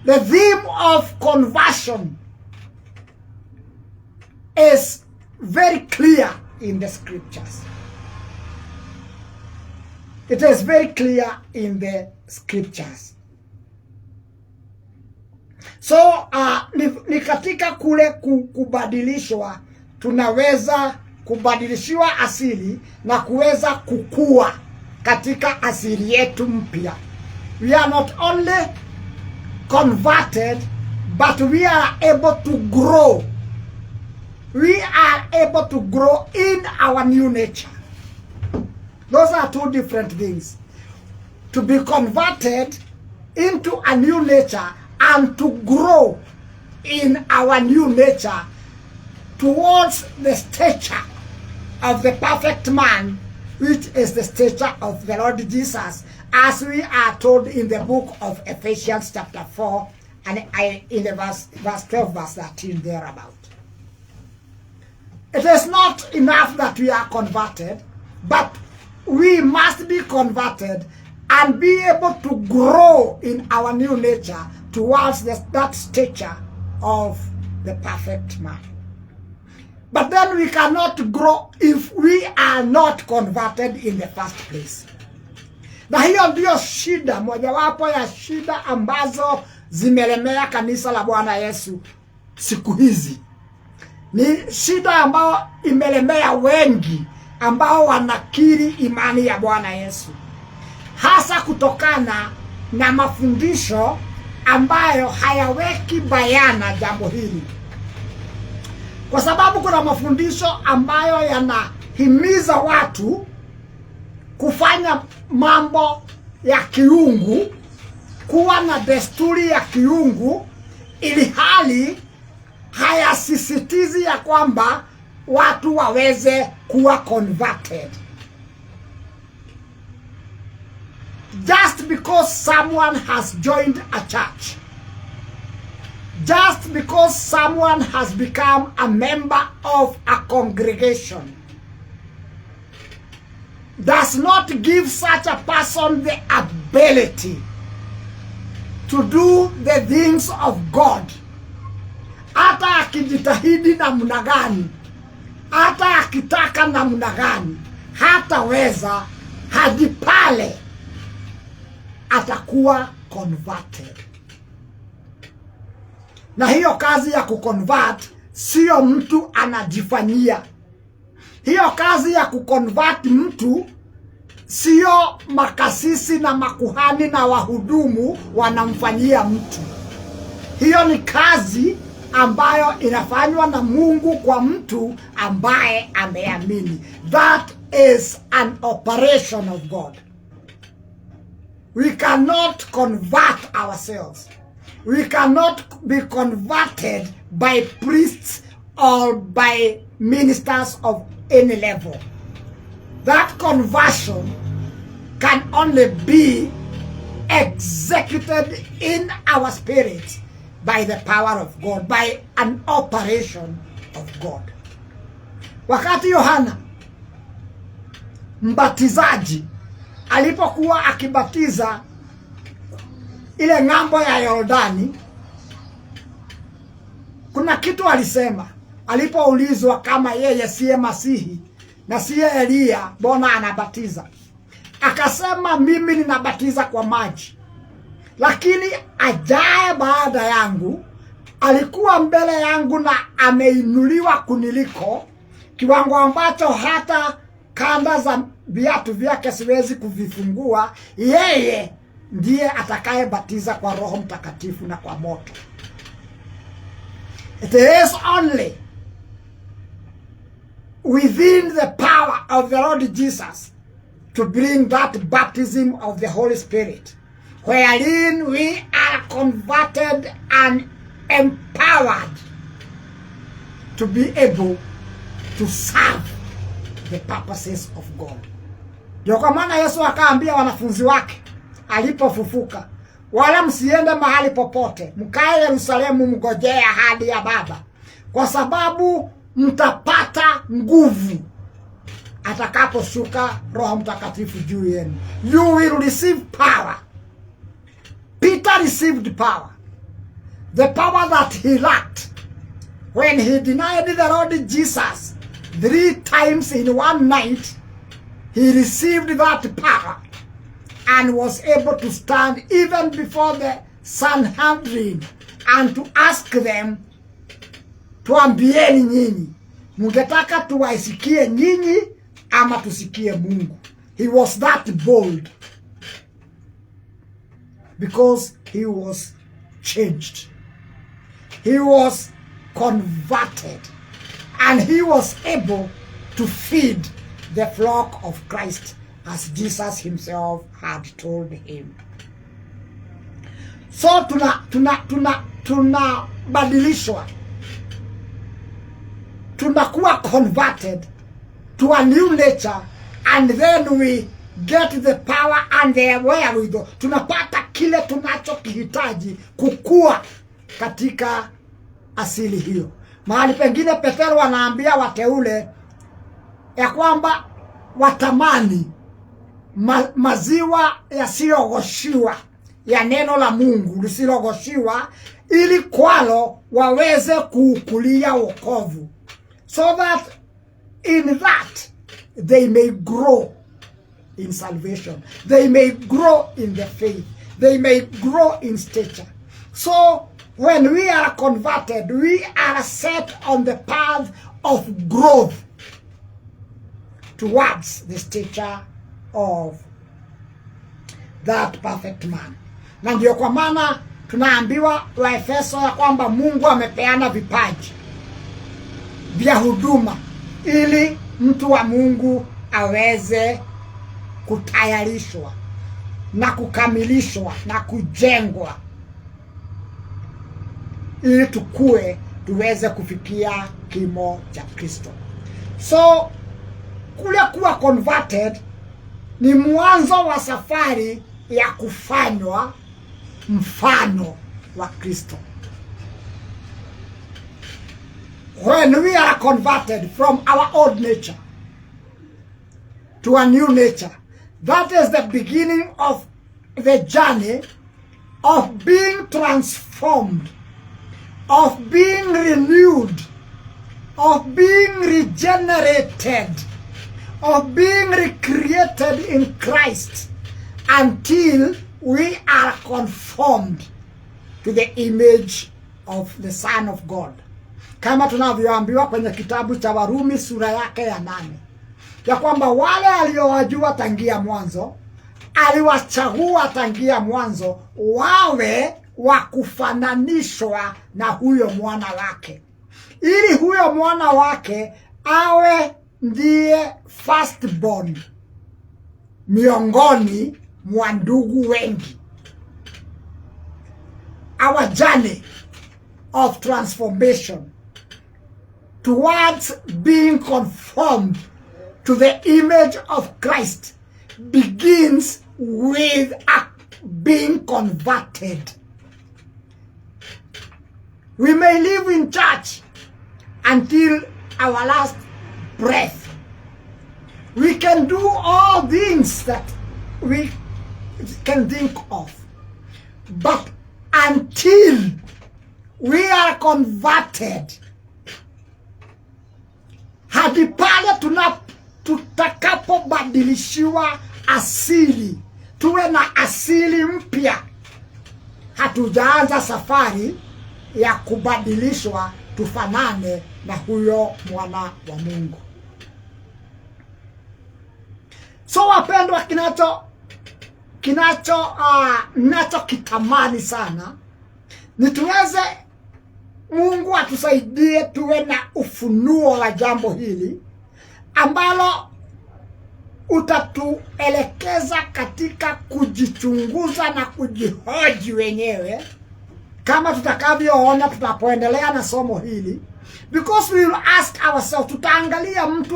Speaker 1: The theme of conversion is very clear in the scriptures. It is very clear in the scriptures. So ni katika kule kubadilishwa tunaweza kubadilishiwa asili na kuweza kukua katika asili yetu mpya. We are not only converted, but we are able to grow. We are able to grow in our new nature. Those are two different things. To be converted into a new nature and to grow in our new nature towards the stature of the perfect man, which is the stature of the Lord Jesus, as we are told in the book of Ephesians chapter 4 and in the verse 12, verse 13 thereabout. It is not enough that we are converted, but we must be converted and be able to grow in our new nature towards that stature of the perfect man. But then we cannot grow if we are not converted in the first place. Na hiyo ndio shida, mojawapo ya shida ambazo zimelemea kanisa la Bwana Yesu siku hizi. Ni shida ambayo imelemea wengi ambao wanakiri imani ya Bwana Yesu, hasa kutokana na mafundisho ambayo hayaweki bayana jambo hili. Kwa sababu kuna mafundisho ambayo yanahimiza watu kufanya mambo ya kiungu, kuwa na desturi ya kiungu, ili hali hayasisitizi ya kwamba watu waweze kuwa converted. Just because someone has joined a church, just because someone has become a member of a congregation, does not give such a person the ability to do the things of God. Hata akijitahidi namna gani, hata akitaka namna gani, hataweza hadi pale atakuwa converted. Na hiyo kazi ya kuconvert sio mtu anajifanyia. Hiyo kazi ya kuconvert mtu sio makasisi na makuhani na wahudumu wanamfanyia mtu. Hiyo ni kazi ambayo inafanywa na Mungu kwa mtu ambaye ameamini. That is an operation of God. We cannot convert ourselves. We cannot be converted by priests or by ministers of any level. That conversion can only be executed in our spirits by the power of God, by an operation of God. Wakati Yohana Mbatizaji alipokuwa akibatiza ile ng'ambo ya Yordani, kuna kitu alisema alipoulizwa kama yeye siye Masihi na siye Elia, mbona anabatiza? Akasema, mimi ninabatiza kwa maji, lakini ajaye baada yangu alikuwa mbele yangu na ameinuliwa kuniliko, kiwango ambacho hata kanda za viatu vyake siwezi kuvifungua. Yeye ndiye atakayebatiza kwa Roho Mtakatifu na kwa moto. It is only within the power of the Lord Jesus to bring that baptism of the Holy Spirit, wherein we are converted and empowered to be able to serve the purposes of God. Ndio kwa maana Yesu akaambia wanafunzi wake alipofufuka, wala msiende mahali popote, mkae Yerusalemu mngojea ahadi ya Baba, kwa sababu mtapata nguvu atakaposhuka Roho Mtakatifu juu yenu. You will receive power. Peter received power, the power that he lacked when he denied the Lord Jesus 3 times in one night. He received that power and was able to stand even before the Sanhedrin and to ask them, tuambieni nyinyi, mungetaka tuwaisikie nyinyi ama tusikie Mungu? He was that bold because he was changed. He was converted and he was able to feed the flock of Christ as Jesus himself had told him. So tunabadilishwa, tunakuwa converted to a new nature, and then we get the power and the wherewithal. Tunapata kile tunachokihitaji kukua katika asili hiyo. Mahali pengine Petero anaambia wateule ya kwamba watamani maziwa yasiyogoshiwa ya neno la Mungu lisilogoshiwa, ili kwalo waweze kuukulia wokovu, so that in that they may grow in salvation, they may grow in the faith, they may grow in stature. So when we are converted, we are set on the path of growth towards the stature of that perfect man. Na ndio kwa maana tunaambiwa Waefeso ya kwamba Mungu amepeana vipaji vya huduma ili mtu wa Mungu aweze kutayarishwa na kukamilishwa na kujengwa, ili tukue tuweze kufikia kimo cha Kristo. So kule kuwa converted ni mwanzo wa safari ya kufanywa mfano wa Kristo. When we are converted from our old nature to a new nature, that is the beginning of the journey of being transformed, of being renewed, of being regenerated, of being recreated in Christ, until we are conformed to the image of the Son of God. Kama tunavyoambiwa kwenye kitabu cha Warumi sura yake ya 8, ya kwamba wale aliowajua tangia mwanzo, aliwachagua tangia mwanzo wawe wa kufananishwa na huyo mwana wake, ili huyo mwana wake awe ndiye firstborn miongoni mwa ndugu wengi. Our journey of transformation towards being conformed to the image of Christ begins with being converted. We may live in church until our last breath. We can do all things that we can think of, but until we are converted, hadi pale tutakapobadilishiwa asili, tuwe na asili mpya, hatujaanza safari ya kubadilishwa tufanane na huyo mwana wa Mungu. So wapendwa, nacho kitamani sana ni tuweze, Mungu atusaidie tuwe na ufunuo wa jambo hili ambalo utatuelekeza katika kujichunguza na kujihoji wenyewe, kama tutakavyoona tutapoendelea na somo hili. Because we will ask ourselves, tutaangalia mtu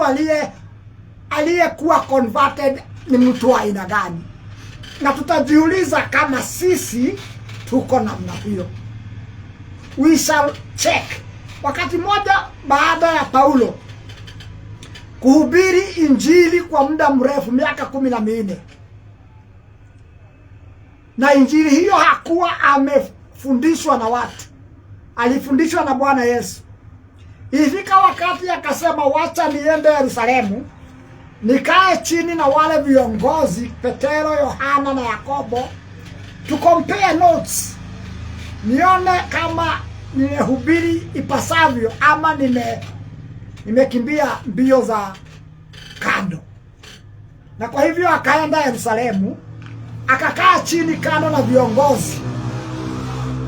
Speaker 1: aliyekuwa converted ni mtu wa aina gani, na tutajiuliza kama sisi tuko namna hiyo. We shall check. Wakati moja baada ya Paulo kuhubiri injili kwa muda mrefu, miaka 14, na injili hiyo hakuwa amefundishwa na watu, alifundishwa na Bwana Yesu. Ilifika wakati akasema, wacha niende Yerusalemu nikae chini na wale viongozi Petero, Yohana na Yakobo, to compare notes, nione kama nimehubiri ipasavyo ama nimekimbia mbio za kando. Na kwa hivyo akaenda Yerusalemu, akakaa chini kando na viongozi,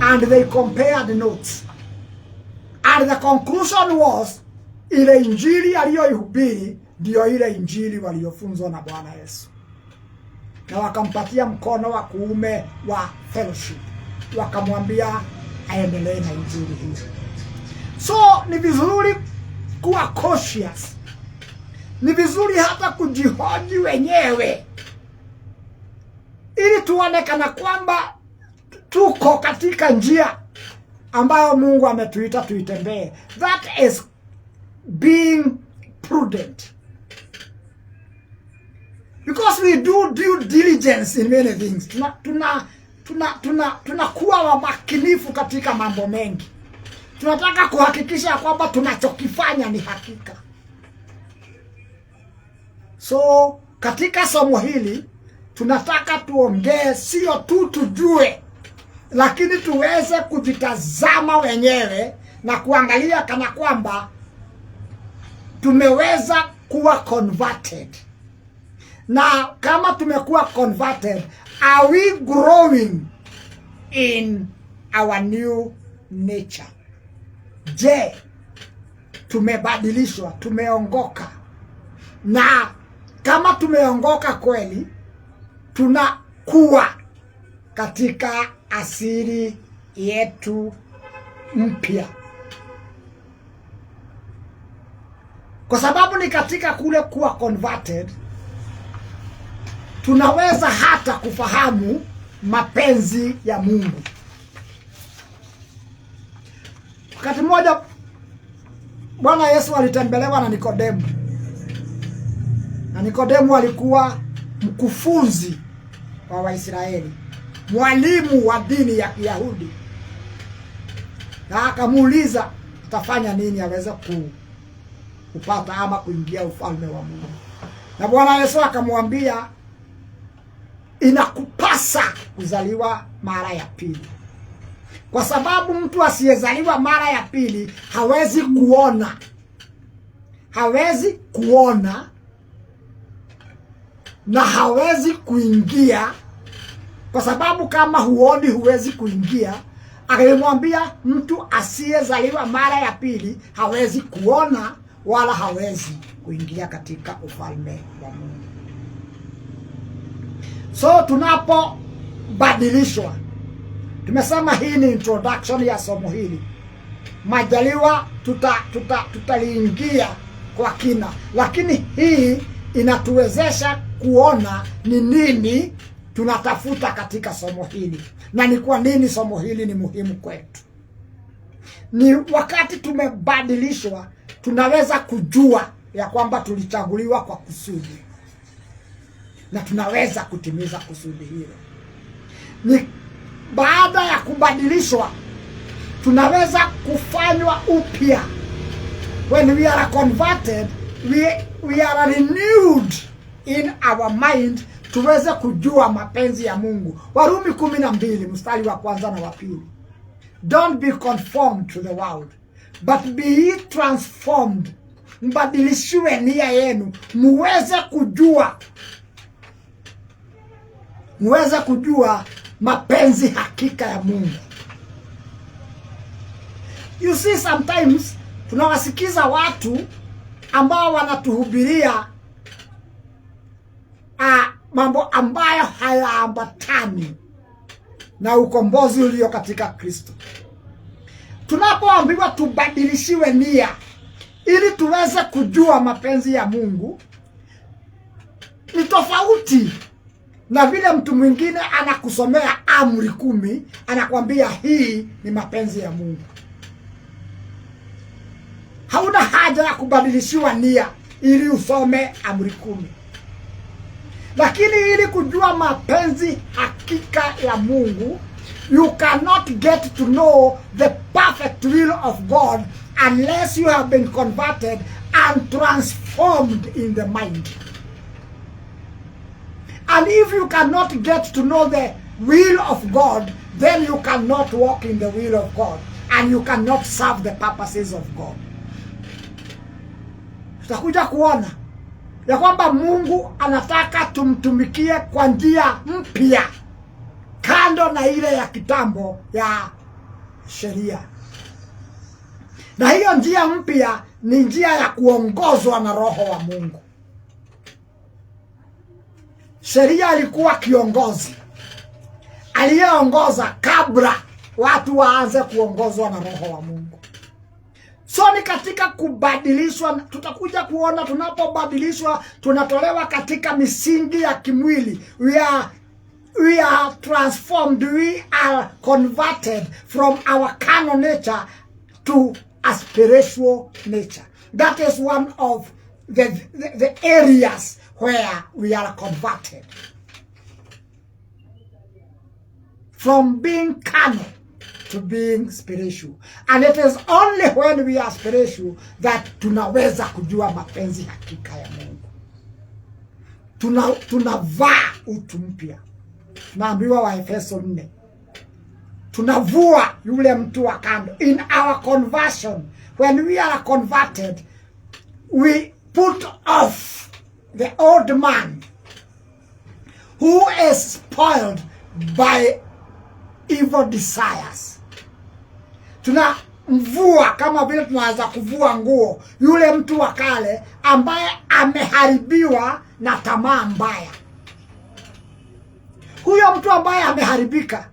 Speaker 1: and they compared notes, and the conclusion was, ile injili aliyoihubiri ndio ile injili waliofunzwa na Bwana Yesu, na wakampatia mkono wa kuume wa fellowship, wakamwambia aendelee na injili hii. So ni vizuri kuwa cautious. Ni vizuri hata kujihoji wenyewe, ili tuonekana kwamba tuko katika njia ambayo Mungu ametuita tuitembee. That is being prudent. Because we do due diligence in many things. Tunakuwa wamakinifu katika mambo mengi. Tunataka kuhakikisha kwamba tunachokifanya ni hakika. So katika somo hili tunataka tuongee, sio tu tujue, lakini tuweze kujitazama wenyewe na kuangalia kana kwamba tumeweza kuwa converted. Na kama tumekuwa converted, are we growing in our new nature? Je, tumebadilishwa, tumeongoka? Na kama tumeongoka kweli, tunakuwa katika asili yetu mpya. Kwa sababu ni katika kule kuwa converted tunaweza hata kufahamu mapenzi ya Mungu. Wakati mmoja Bwana Yesu alitembelewa na Nikodemu. Na Nikodemu alikuwa mkufunzi wa Waisraeli, mwalimu wa dini ya Kiyahudi. Na akamuuliza atafanya nini aweze kupata ama kuingia ufalme wa Mungu. Na Bwana Yesu akamwambia, inakupasa kuzaliwa mara ya pili. Kwa sababu mtu asiyezaliwa mara ya pili hawezi kuona. Hawezi kuona na hawezi kuingia. Kwa sababu kama huoni huwezi kuingia. Akamwambia mtu asiyezaliwa mara ya pili hawezi kuona wala hawezi kuingia katika ufalme wa Mungu. So tunapobadilishwa, tumesema hii ni introduction ya somo hili. Majaliwa tutaliingia kwa kina, lakini hii inatuwezesha kuona ni nini tunatafuta katika somo hili na ni kwa nini somo hili ni muhimu kwetu. Ni wakati tumebadilishwa tunaweza kujua ya kwamba tulichaguliwa kwa kusudi na tunaweza kutimiza kusudi hilo. Ni baada ya kubadilishwa tunaweza kufanywa upya. When we are converted, we are renewed in our mind, tuweze kujua mapenzi ya Mungu. Warumi 12 mstari wa kwanza na wa pili. Don't be conformed to the world, but be ye transformed. Mbadilishiwe nia yenu, muweze kujua mapenzi hakika ya Mungu. You see, sometimes tunawasikiza watu ambao wanatuhubiria mambo ambayo hayaambatani na ukombozi ulio katika Kristo. Tunapoambiwa tubadilishiwe nia ili tuweze kujua mapenzi ya Mungu, ni tofauti na vile mtu mwingine anakusomea amri 10 anakwambia hii ni mapenzi ya Mungu. Hauna haja ya kubadilishiwa nia ili usome amri 10. Lakini ili kujua mapenzi hakika ya Mungu, you cannot get to know the perfect will of God unless you have been converted and transformed in the mind. And if you cannot get to know the will of God, then you cannot walk in the will of God and you cannot serve the purposes of God. Tutakuja kuona ya kwamba Mungu anataka tumtumikie kwa njia mpya, kando na ile ya kitambo ya sheria. Na hiyo njia mpya ni njia ya kuongozwa na Roho wa Mungu. Sheria ilikuwa kiongozi aliyeongoza kabla watu waanze kuongozwa na Roho wa Mungu. So ni katika kubadilishwa, tutakuja kuona tunapobadilishwa tunatolewa katika misingi ya kimwili. We are transformed, we are converted from our carnal nature to a spiritual nature. That is one of the areas where we are converted. From being carnal to being spiritual. And it is only when we are spiritual that tunaweza kujua mapenzi hakika ya Mungu. Tunavaa utu mpya. Tunaambiwa wa Efeso 4. Tunavua yule mtu wa kando. In our conversion, when we are converted, we put off the old man who is spoiled by evil desires. Tunamvua kama vile tunaweza kuvua nguo yule mtu wa kale ambaye ameharibiwa na tamaa mbaya. Huyo mtu ambaye ameharibika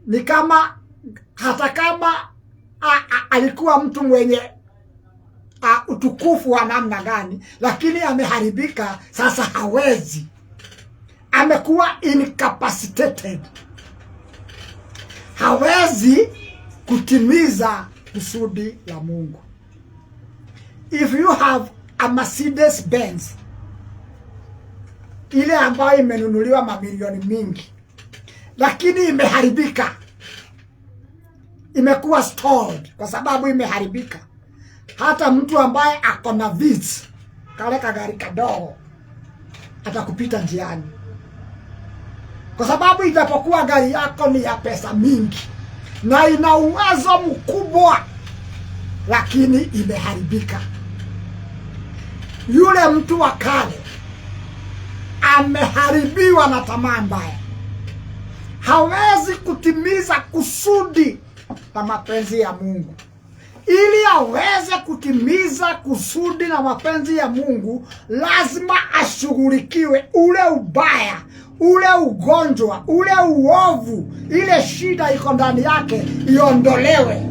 Speaker 1: ni kama, hata kama alikuwa mtu mwenye utukufu wa namna gani, lakini ameharibika sasa, hawezi, amekuwa incapacitated, hawezi kutimiza kusudi la Mungu. If you have a Mercedes Benz, ile ambayo imenunuliwa mamilioni mingi, lakini imeharibika, imekuwa stalled kwa sababu imeharibika, hata mtu ambaye akona Vitz, kale kagari kadogo, atakupita njiani, kwa sababu itapokuwa gari yako ni ya pesa mingi na ina uwezo mkubwa, lakini imeharibika. Yule mtu wa kale ameharibiwa na tamaa mbaya, hawezi kutimiza kusudi na mapenzi ya Mungu. Ili aweze kutimiza kusudi na mapenzi ya Mungu, lazima ashughulikiwe ule ubaya, ule ugonjwa, ule uovu, ile shida iko ndani yake iondolewe,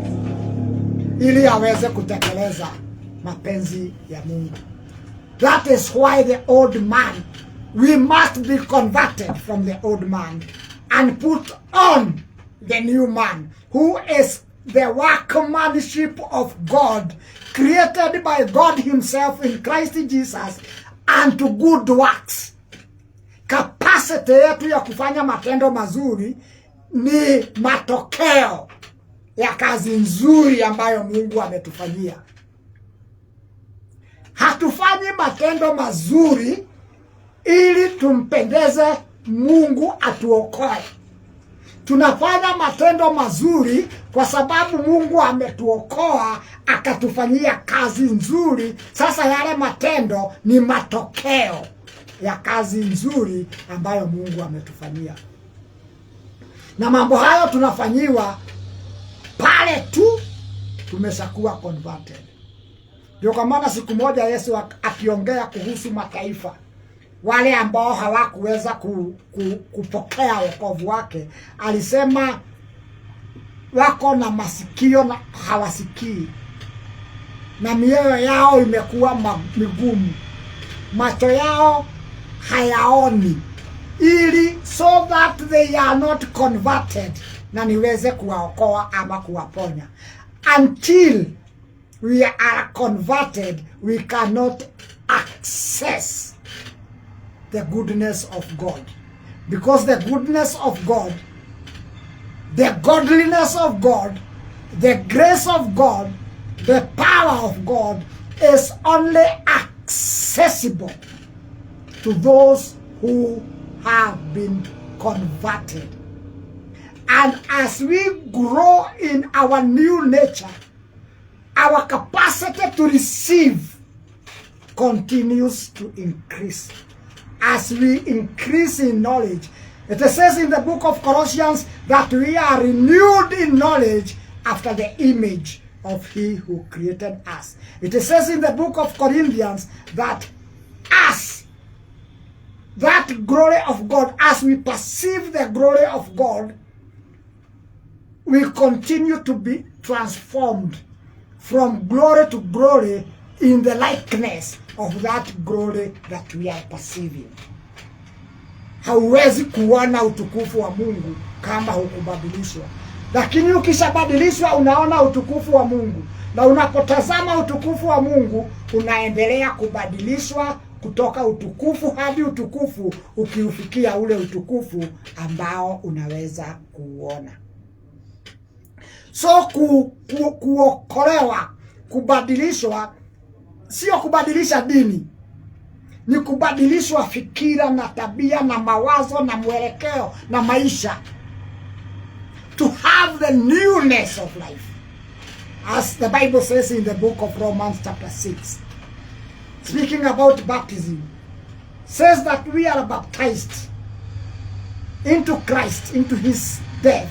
Speaker 1: ili aweze kutekeleza mapenzi ya Mungu. That is why the old man, we must be converted from the old man and put on the new man, who is the workmanship of God, created by God himself in Christ Jesus unto good works. Capacity yetu ya kufanya matendo mazuri ni matokeo ya kazi nzuri ambayo Mungu ametufanyia. Hatufanyi matendo mazuri ili tumpendeze Mungu atuokoe. Tunafanya matendo mazuri kwa sababu Mungu ametuokoa, akatufanyia kazi nzuri. Sasa yale matendo ni matokeo ya kazi nzuri ambayo Mungu ametufanyia. Na mambo hayo tunafanyiwa pale tu tumeshakuwa converted. Ndio kwa maana siku moja Yesu akiongea kuhusu mataifa, wale ambao hawakuweza kupokea wokovu wake, alisema wako na masikio na hawasikii, na mioyo yao imekuwa migumu, macho yao hayaoni, ili so that they are not converted, na niweze kuwaokoa ama kuwaponya. Until we are converted, we cannot access the goodness of God. Because the goodness of God, the godliness of God, the grace of God, the power of God is only accessible to those who have been converted. And as we grow in our new nature, our capacity to receive continues to increase. As we increase in knowledge, it says in the book of Colossians that we are renewed in knowledge after the image of he who created us. It says in the book of Corinthians that us, that that glory of God, as we perceive the glory of God, we continue to be transformed from glory to glory in the likeness of that glory that we are perceiving. Hauwezi kuona utukufu wa Mungu kama hukubadilishwa. Lakini ukishabadilishwa unaona utukufu wa Mungu. Na unapotazama utukufu wa Mungu, unaendelea kubadilishwa kutoka utukufu hadi utukufu, ukiufikia ule utukufu ambao unaweza kuona. So kuokolewa, kubadilishwa, sio kubadilisha dini. Ni kubadilishwa fikira na tabia na mawazo na mwelekeo na maisha. To have the newness of life. As the Bible says in the book of Romans chapter 6. Speaking about baptism. Says that we are baptized into Christ, into his death.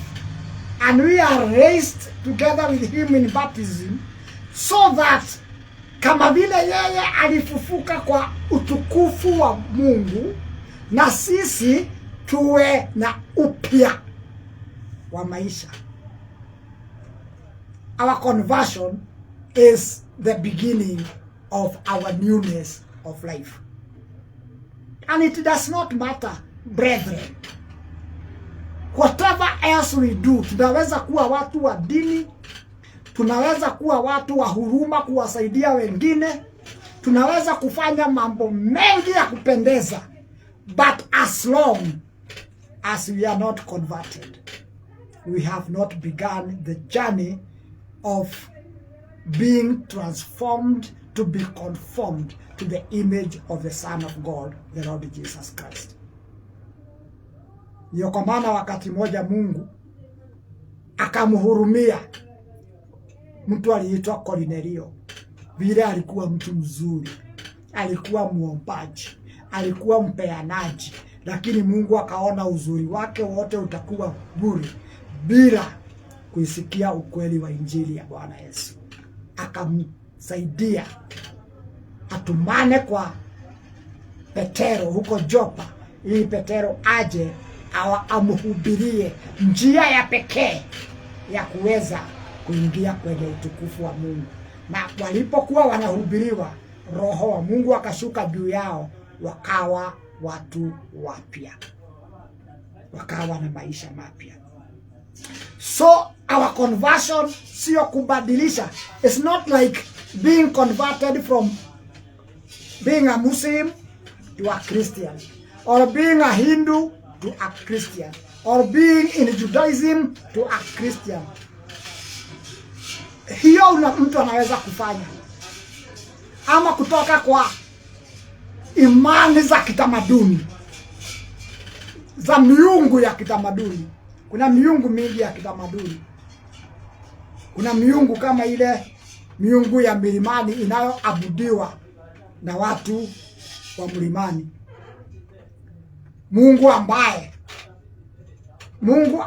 Speaker 1: And we are raised together with him in baptism. So that kama vile yeye alifufuka kwa utukufu wa Mungu, na sisi tuwe na upya wa maisha. Our conversion is the beginning of our newness of life. And it does not matter, brethren. Whatever else we do, tunaweza kuwa watu wa dini, tunaweza kuwa watu wa huruma kuwasaidia wengine, tunaweza kufanya mambo mengi ya kupendeza, but as long as we are not converted, we have not begun the journey of being transformed to be conformed to the image of the Son of God, the Lord Jesus Christ. Ndiyo kwa maana wakati moja Mungu akamhurumia mtu aliitwa Kornelio. Vile alikuwa mtu mzuri, alikuwa muombaji, alikuwa mpeanaji, lakini Mungu akaona uzuri wake wote utakuwa bure bila kuisikia ukweli wa injili ya Bwana Yesu. Akamsaidia atumane kwa Petero huko Jopa, ili Petero aje amhubirie njia ya pekee ya kuweza kuingia kwenye utukufu wa Mungu. Na walipokuwa wanahubiriwa, Roho wa Mungu akashuka juu yao, wakawa watu wapya, wakawa na maisha mapya. So our conversion sio kubadilisha. It's not like being converted from being a Muslim to a Christian, or being a Hindu to a Christian, or being in Judaism to a Christian. Hiyo mtu anaweza kufanya, ama kutoka kwa imani za kitamaduni, za miungu ya kitamaduni. Kuna miungu mingi ya kitamaduni. Kuna miungu kama ile miungu ya milimani inayoabudiwa na watu wa mlimani. Mungu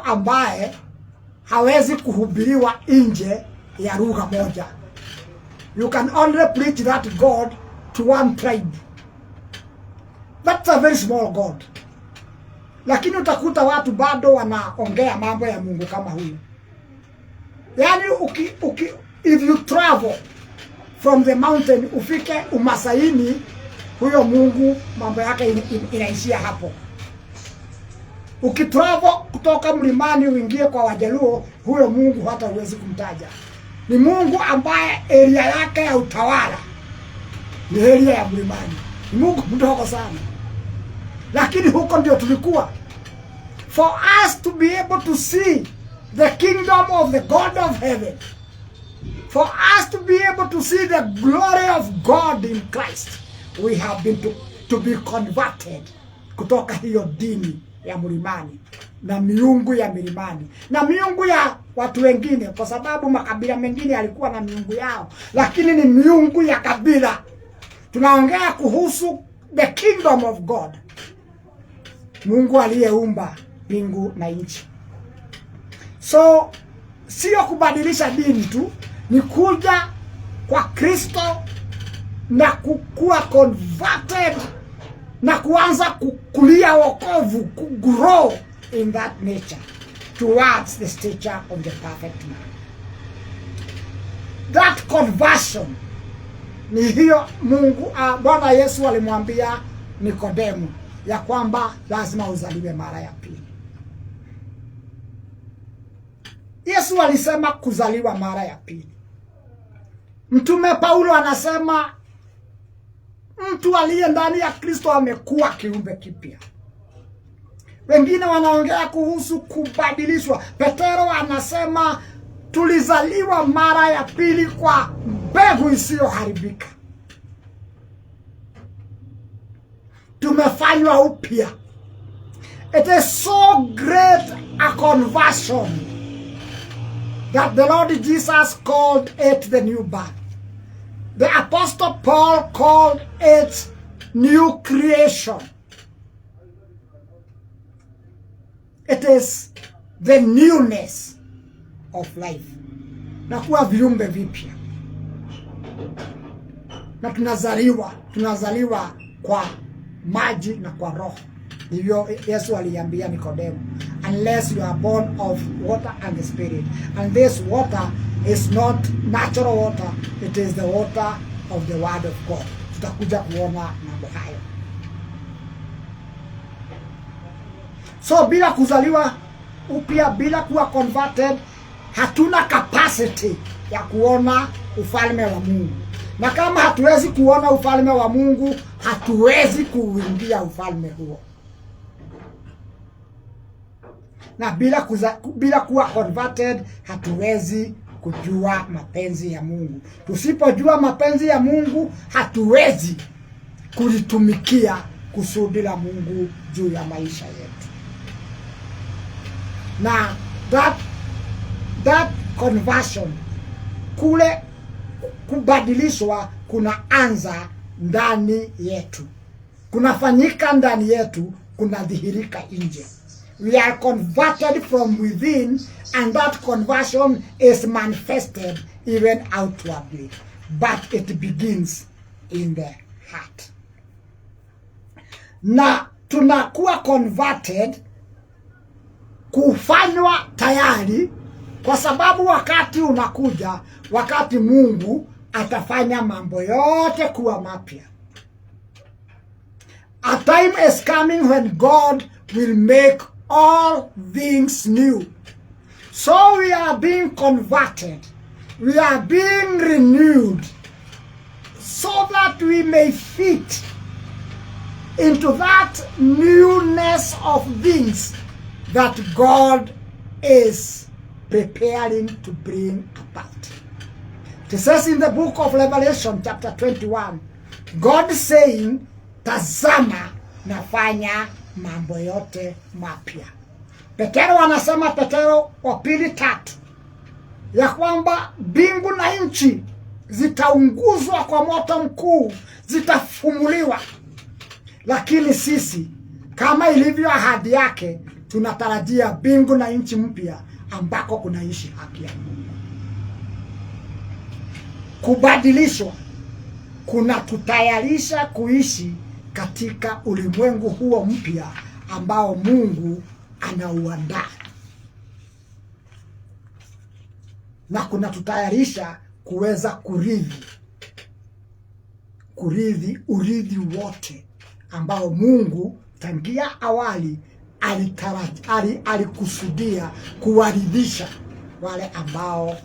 Speaker 1: ambaye hawezi kuhubiriwa nje ya lugha moja. You can only preach that God to one tribe. That's a very small God. Lakini utakuta watu bado wanaongea mambo ya Mungu kama huyo. Yani if you travel from the mountain ufike Umasaini, huyo Mungu mambo yake inaishia hapo. Ukitravel kutoka mlimani uingie kwa Wajaluo, huyo Mungu hata huwezi kumtaja. Ni Mungu ambaye area yake ya utawala ni area ya mlimani. Ni Mungu mdogo sana. Lakini huko ndio tulikuwa. For us to be able to see the kingdom of the God of heaven, for us to be able to see the glory of God in Christ, we have been to be converted kutoka hiyo dini ya mlimani na miungu ya milimani na miungu ya watu wengine, kwa sababu makabila mengine yalikuwa na miungu yao, lakini ni miungu ya kabila. Tunaongea kuhusu the kingdom of God, Mungu aliyeumba mbingu na nchi. So sio kubadilisha dini tu, ni kuja kwa Kristo na kukua converted na kuanza kukulia wokovu, grow in that nature towards the stature of the perfect man. That conversion ni hiyo Bwana Yesu alimwambia Nikodemu ya kwamba lazima uzaliwe mara ya pili. Yesu alisema kuzaliwa mara ya pili. Mtume Paulo anasema mtu aliye ndani ya Kristo amekuwa kiumbe kipya. Wengine wanaongea kuhusu kubadilishwa. Petero anasema tulizaliwa mara ya pili kwa mbegu isiyoharibika. Tumefanywa upya. It is so great a conversion that the Lord Jesus called it the new birth. The Apostle Paul called it new creation. It is the newness of life. Na kuwa viumbe vipya. Na tunazaliwa kwa maji na kwa roho. Hivyo Yesu aliambia Nikodemu, unless you are born of water and the spirit. And this water is not natural water, it is the water of the word of God. Tutakuja kuona mambo hayo. So bila kuzaliwa upya, bila kuwa converted, hatuna capacity ya kuona ufalme wa Mungu. Na kama hatuwezi kuona ufalme wa Mungu, hatuwezi kuingia ufalme huo. Na bila kuwa converted, hatuwezi kujua mapenzi ya Mungu. Tusipojua mapenzi ya Mungu, hatuwezi kulitumikia kusudi la Mungu juu ya maisha yetu. Na that conversion, kule kubadilishwa, kunaanza ndani yetu, kunafanyika ndani yetu, kunadhihirika nje. We are converted from within, and that conversion is manifested even outwardly, but it begins in the heart. Na tunakuwa converted, kufanywa tayari, kwa sababu wakati unakuja, wakati Mungu atafanya mambo yote kuwa mapya. A time is coming when God will make all things new. So we are being converted. We are being renewed so that we may fit into that newness of things that God is preparing to bring about. It says in the book of Revelation chapter 21, God saying, tazama nafanya mambo yote mapya. Petero anasema, Petero wa pili 3, ya kwamba mbingu na nchi zitaunguzwa kwa moto mkuu, zitafumuliwa. Lakini sisi, kama ilivyo ahadi yake, tunatarajia mbingu na nchi mpya ambako kunaishi haki ya Mungu. Kubadilishwa kunatutayarisha kuishi katika ulimwengu huo mpya ambao Mungu anauandaa. Na kunatutayarisha kuweza urithi wote ambao Mungu tangia awali alikusudia kuwaridhisha wale ambao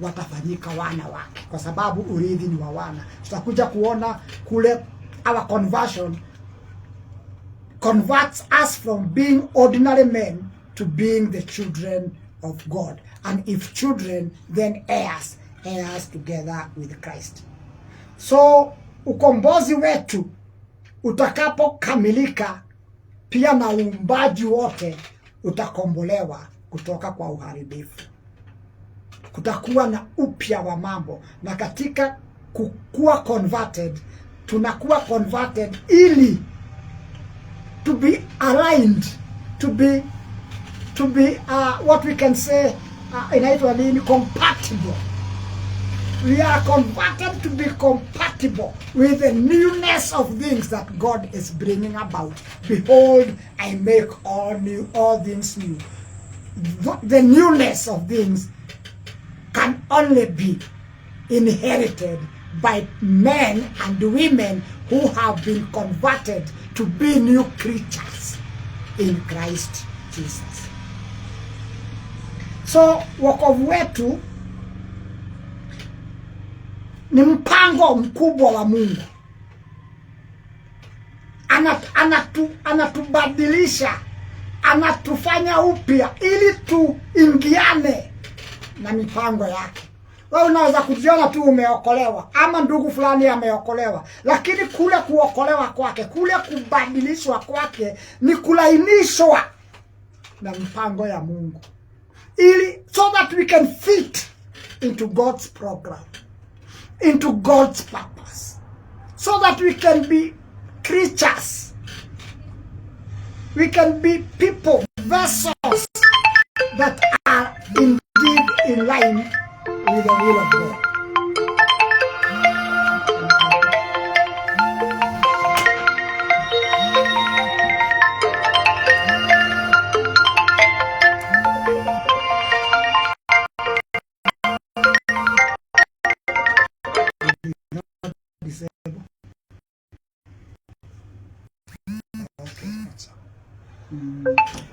Speaker 1: watafanyika wana wake, kwa sababu urithi ni wa wana. Tutakuja kuona kule our conversion converts us from being ordinary men to being the children of God, and if children, then heirs together with Christ. So ukombozi wetu utakapokamilika, pia na uumbaji wote utakombolewa kutoka kwa uharibifu. Kutakuwa na upya wa mambo, na katika kukua converted, tunakuwa converted ili to be aligned, to be what we can say inaitwa nini, compatible. We are converted to be compatible compatible with the newness of things that God is bringing about. Behold, I make all things new. The newness of things can only be inherited by men and women who have been converted to be new creatures in Christ Jesus. So wokovu wetu ni mpango mkubwa wa Mungu. Anatubadilisha, anatufanya upya ili tuingiane na mipango yake. Wewe unaweza kujiona tu umeokolewa ama ndugu fulani ameokolewa, lakini kule kuokolewa kwake, kule kubadilishwa kwake ni kulainishwa na mipango ya Mungu, ili so that we can fit into God's program, into God's purpose, so that we can be creatures, we can be people, vessels that are indeed in line with the will of God.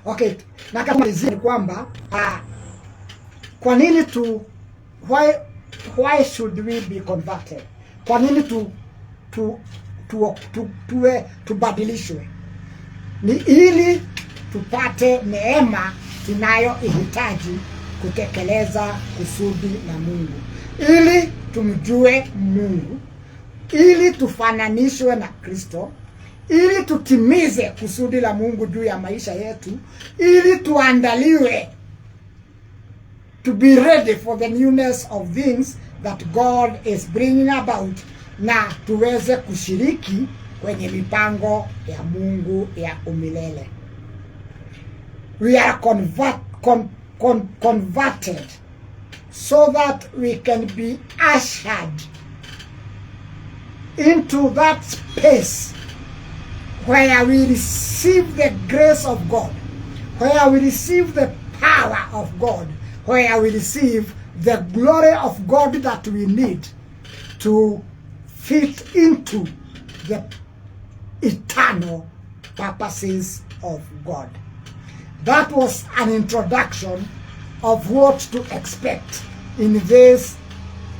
Speaker 1: Okay, na kama ni kwamba kwa nini why should we be converted? Kwa nini tubadilishwe? Ni ili tupate neema tunayoihitaji kutekeleza kusudi la Mungu, ili tumjue Mungu, ili tufananishwe na Kristo, ili tutimize kusudi la Mungu juu ya maisha yetu, ili tuandaliwe to be ready for the newness of things that God is bringing about, na tuweze kushiriki kwenye mipango ya Mungu ya umilele. We are converted so that we can be ushered into that space where we receive the grace of God, where we receive the power of God, where we receive the glory of God that we need to fit into the eternal purposes of God. That was an introduction of what to expect in this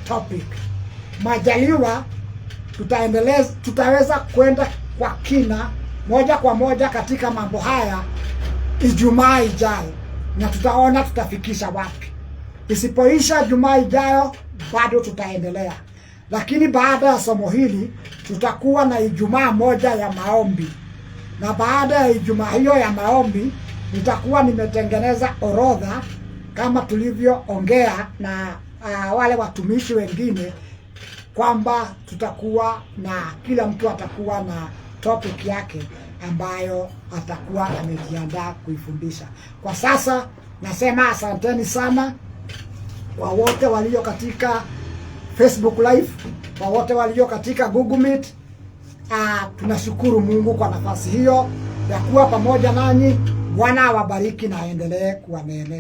Speaker 1: topic. Majaliwa tutaweza kwenda kwa kina moja kwa moja katika mambo haya Ijumaa ijayo, na tutaona tutafikisha wapi. Isipoisha Ijumaa ijayo bado tutaendelea, lakini baada ya somo hili tutakuwa na Ijumaa moja ya maombi, na baada ya Ijumaa hiyo ya maombi nitakuwa nimetengeneza orodha kama tulivyoongea na wale watumishi wengine, kwamba tutakuwa na kila mtu atakuwa na topic yake ambayo atakuwa amejiandaa kuifundisha. Kwa sasa nasema asanteni sana kwa wote walio katika Facebook Live, kwa wote walio katika Google Meet. Tunashukuru Mungu kwa nafasi hiyo ya kuwa pamoja nanyi. Bwana awabariki na aendelee kuwaneemesha.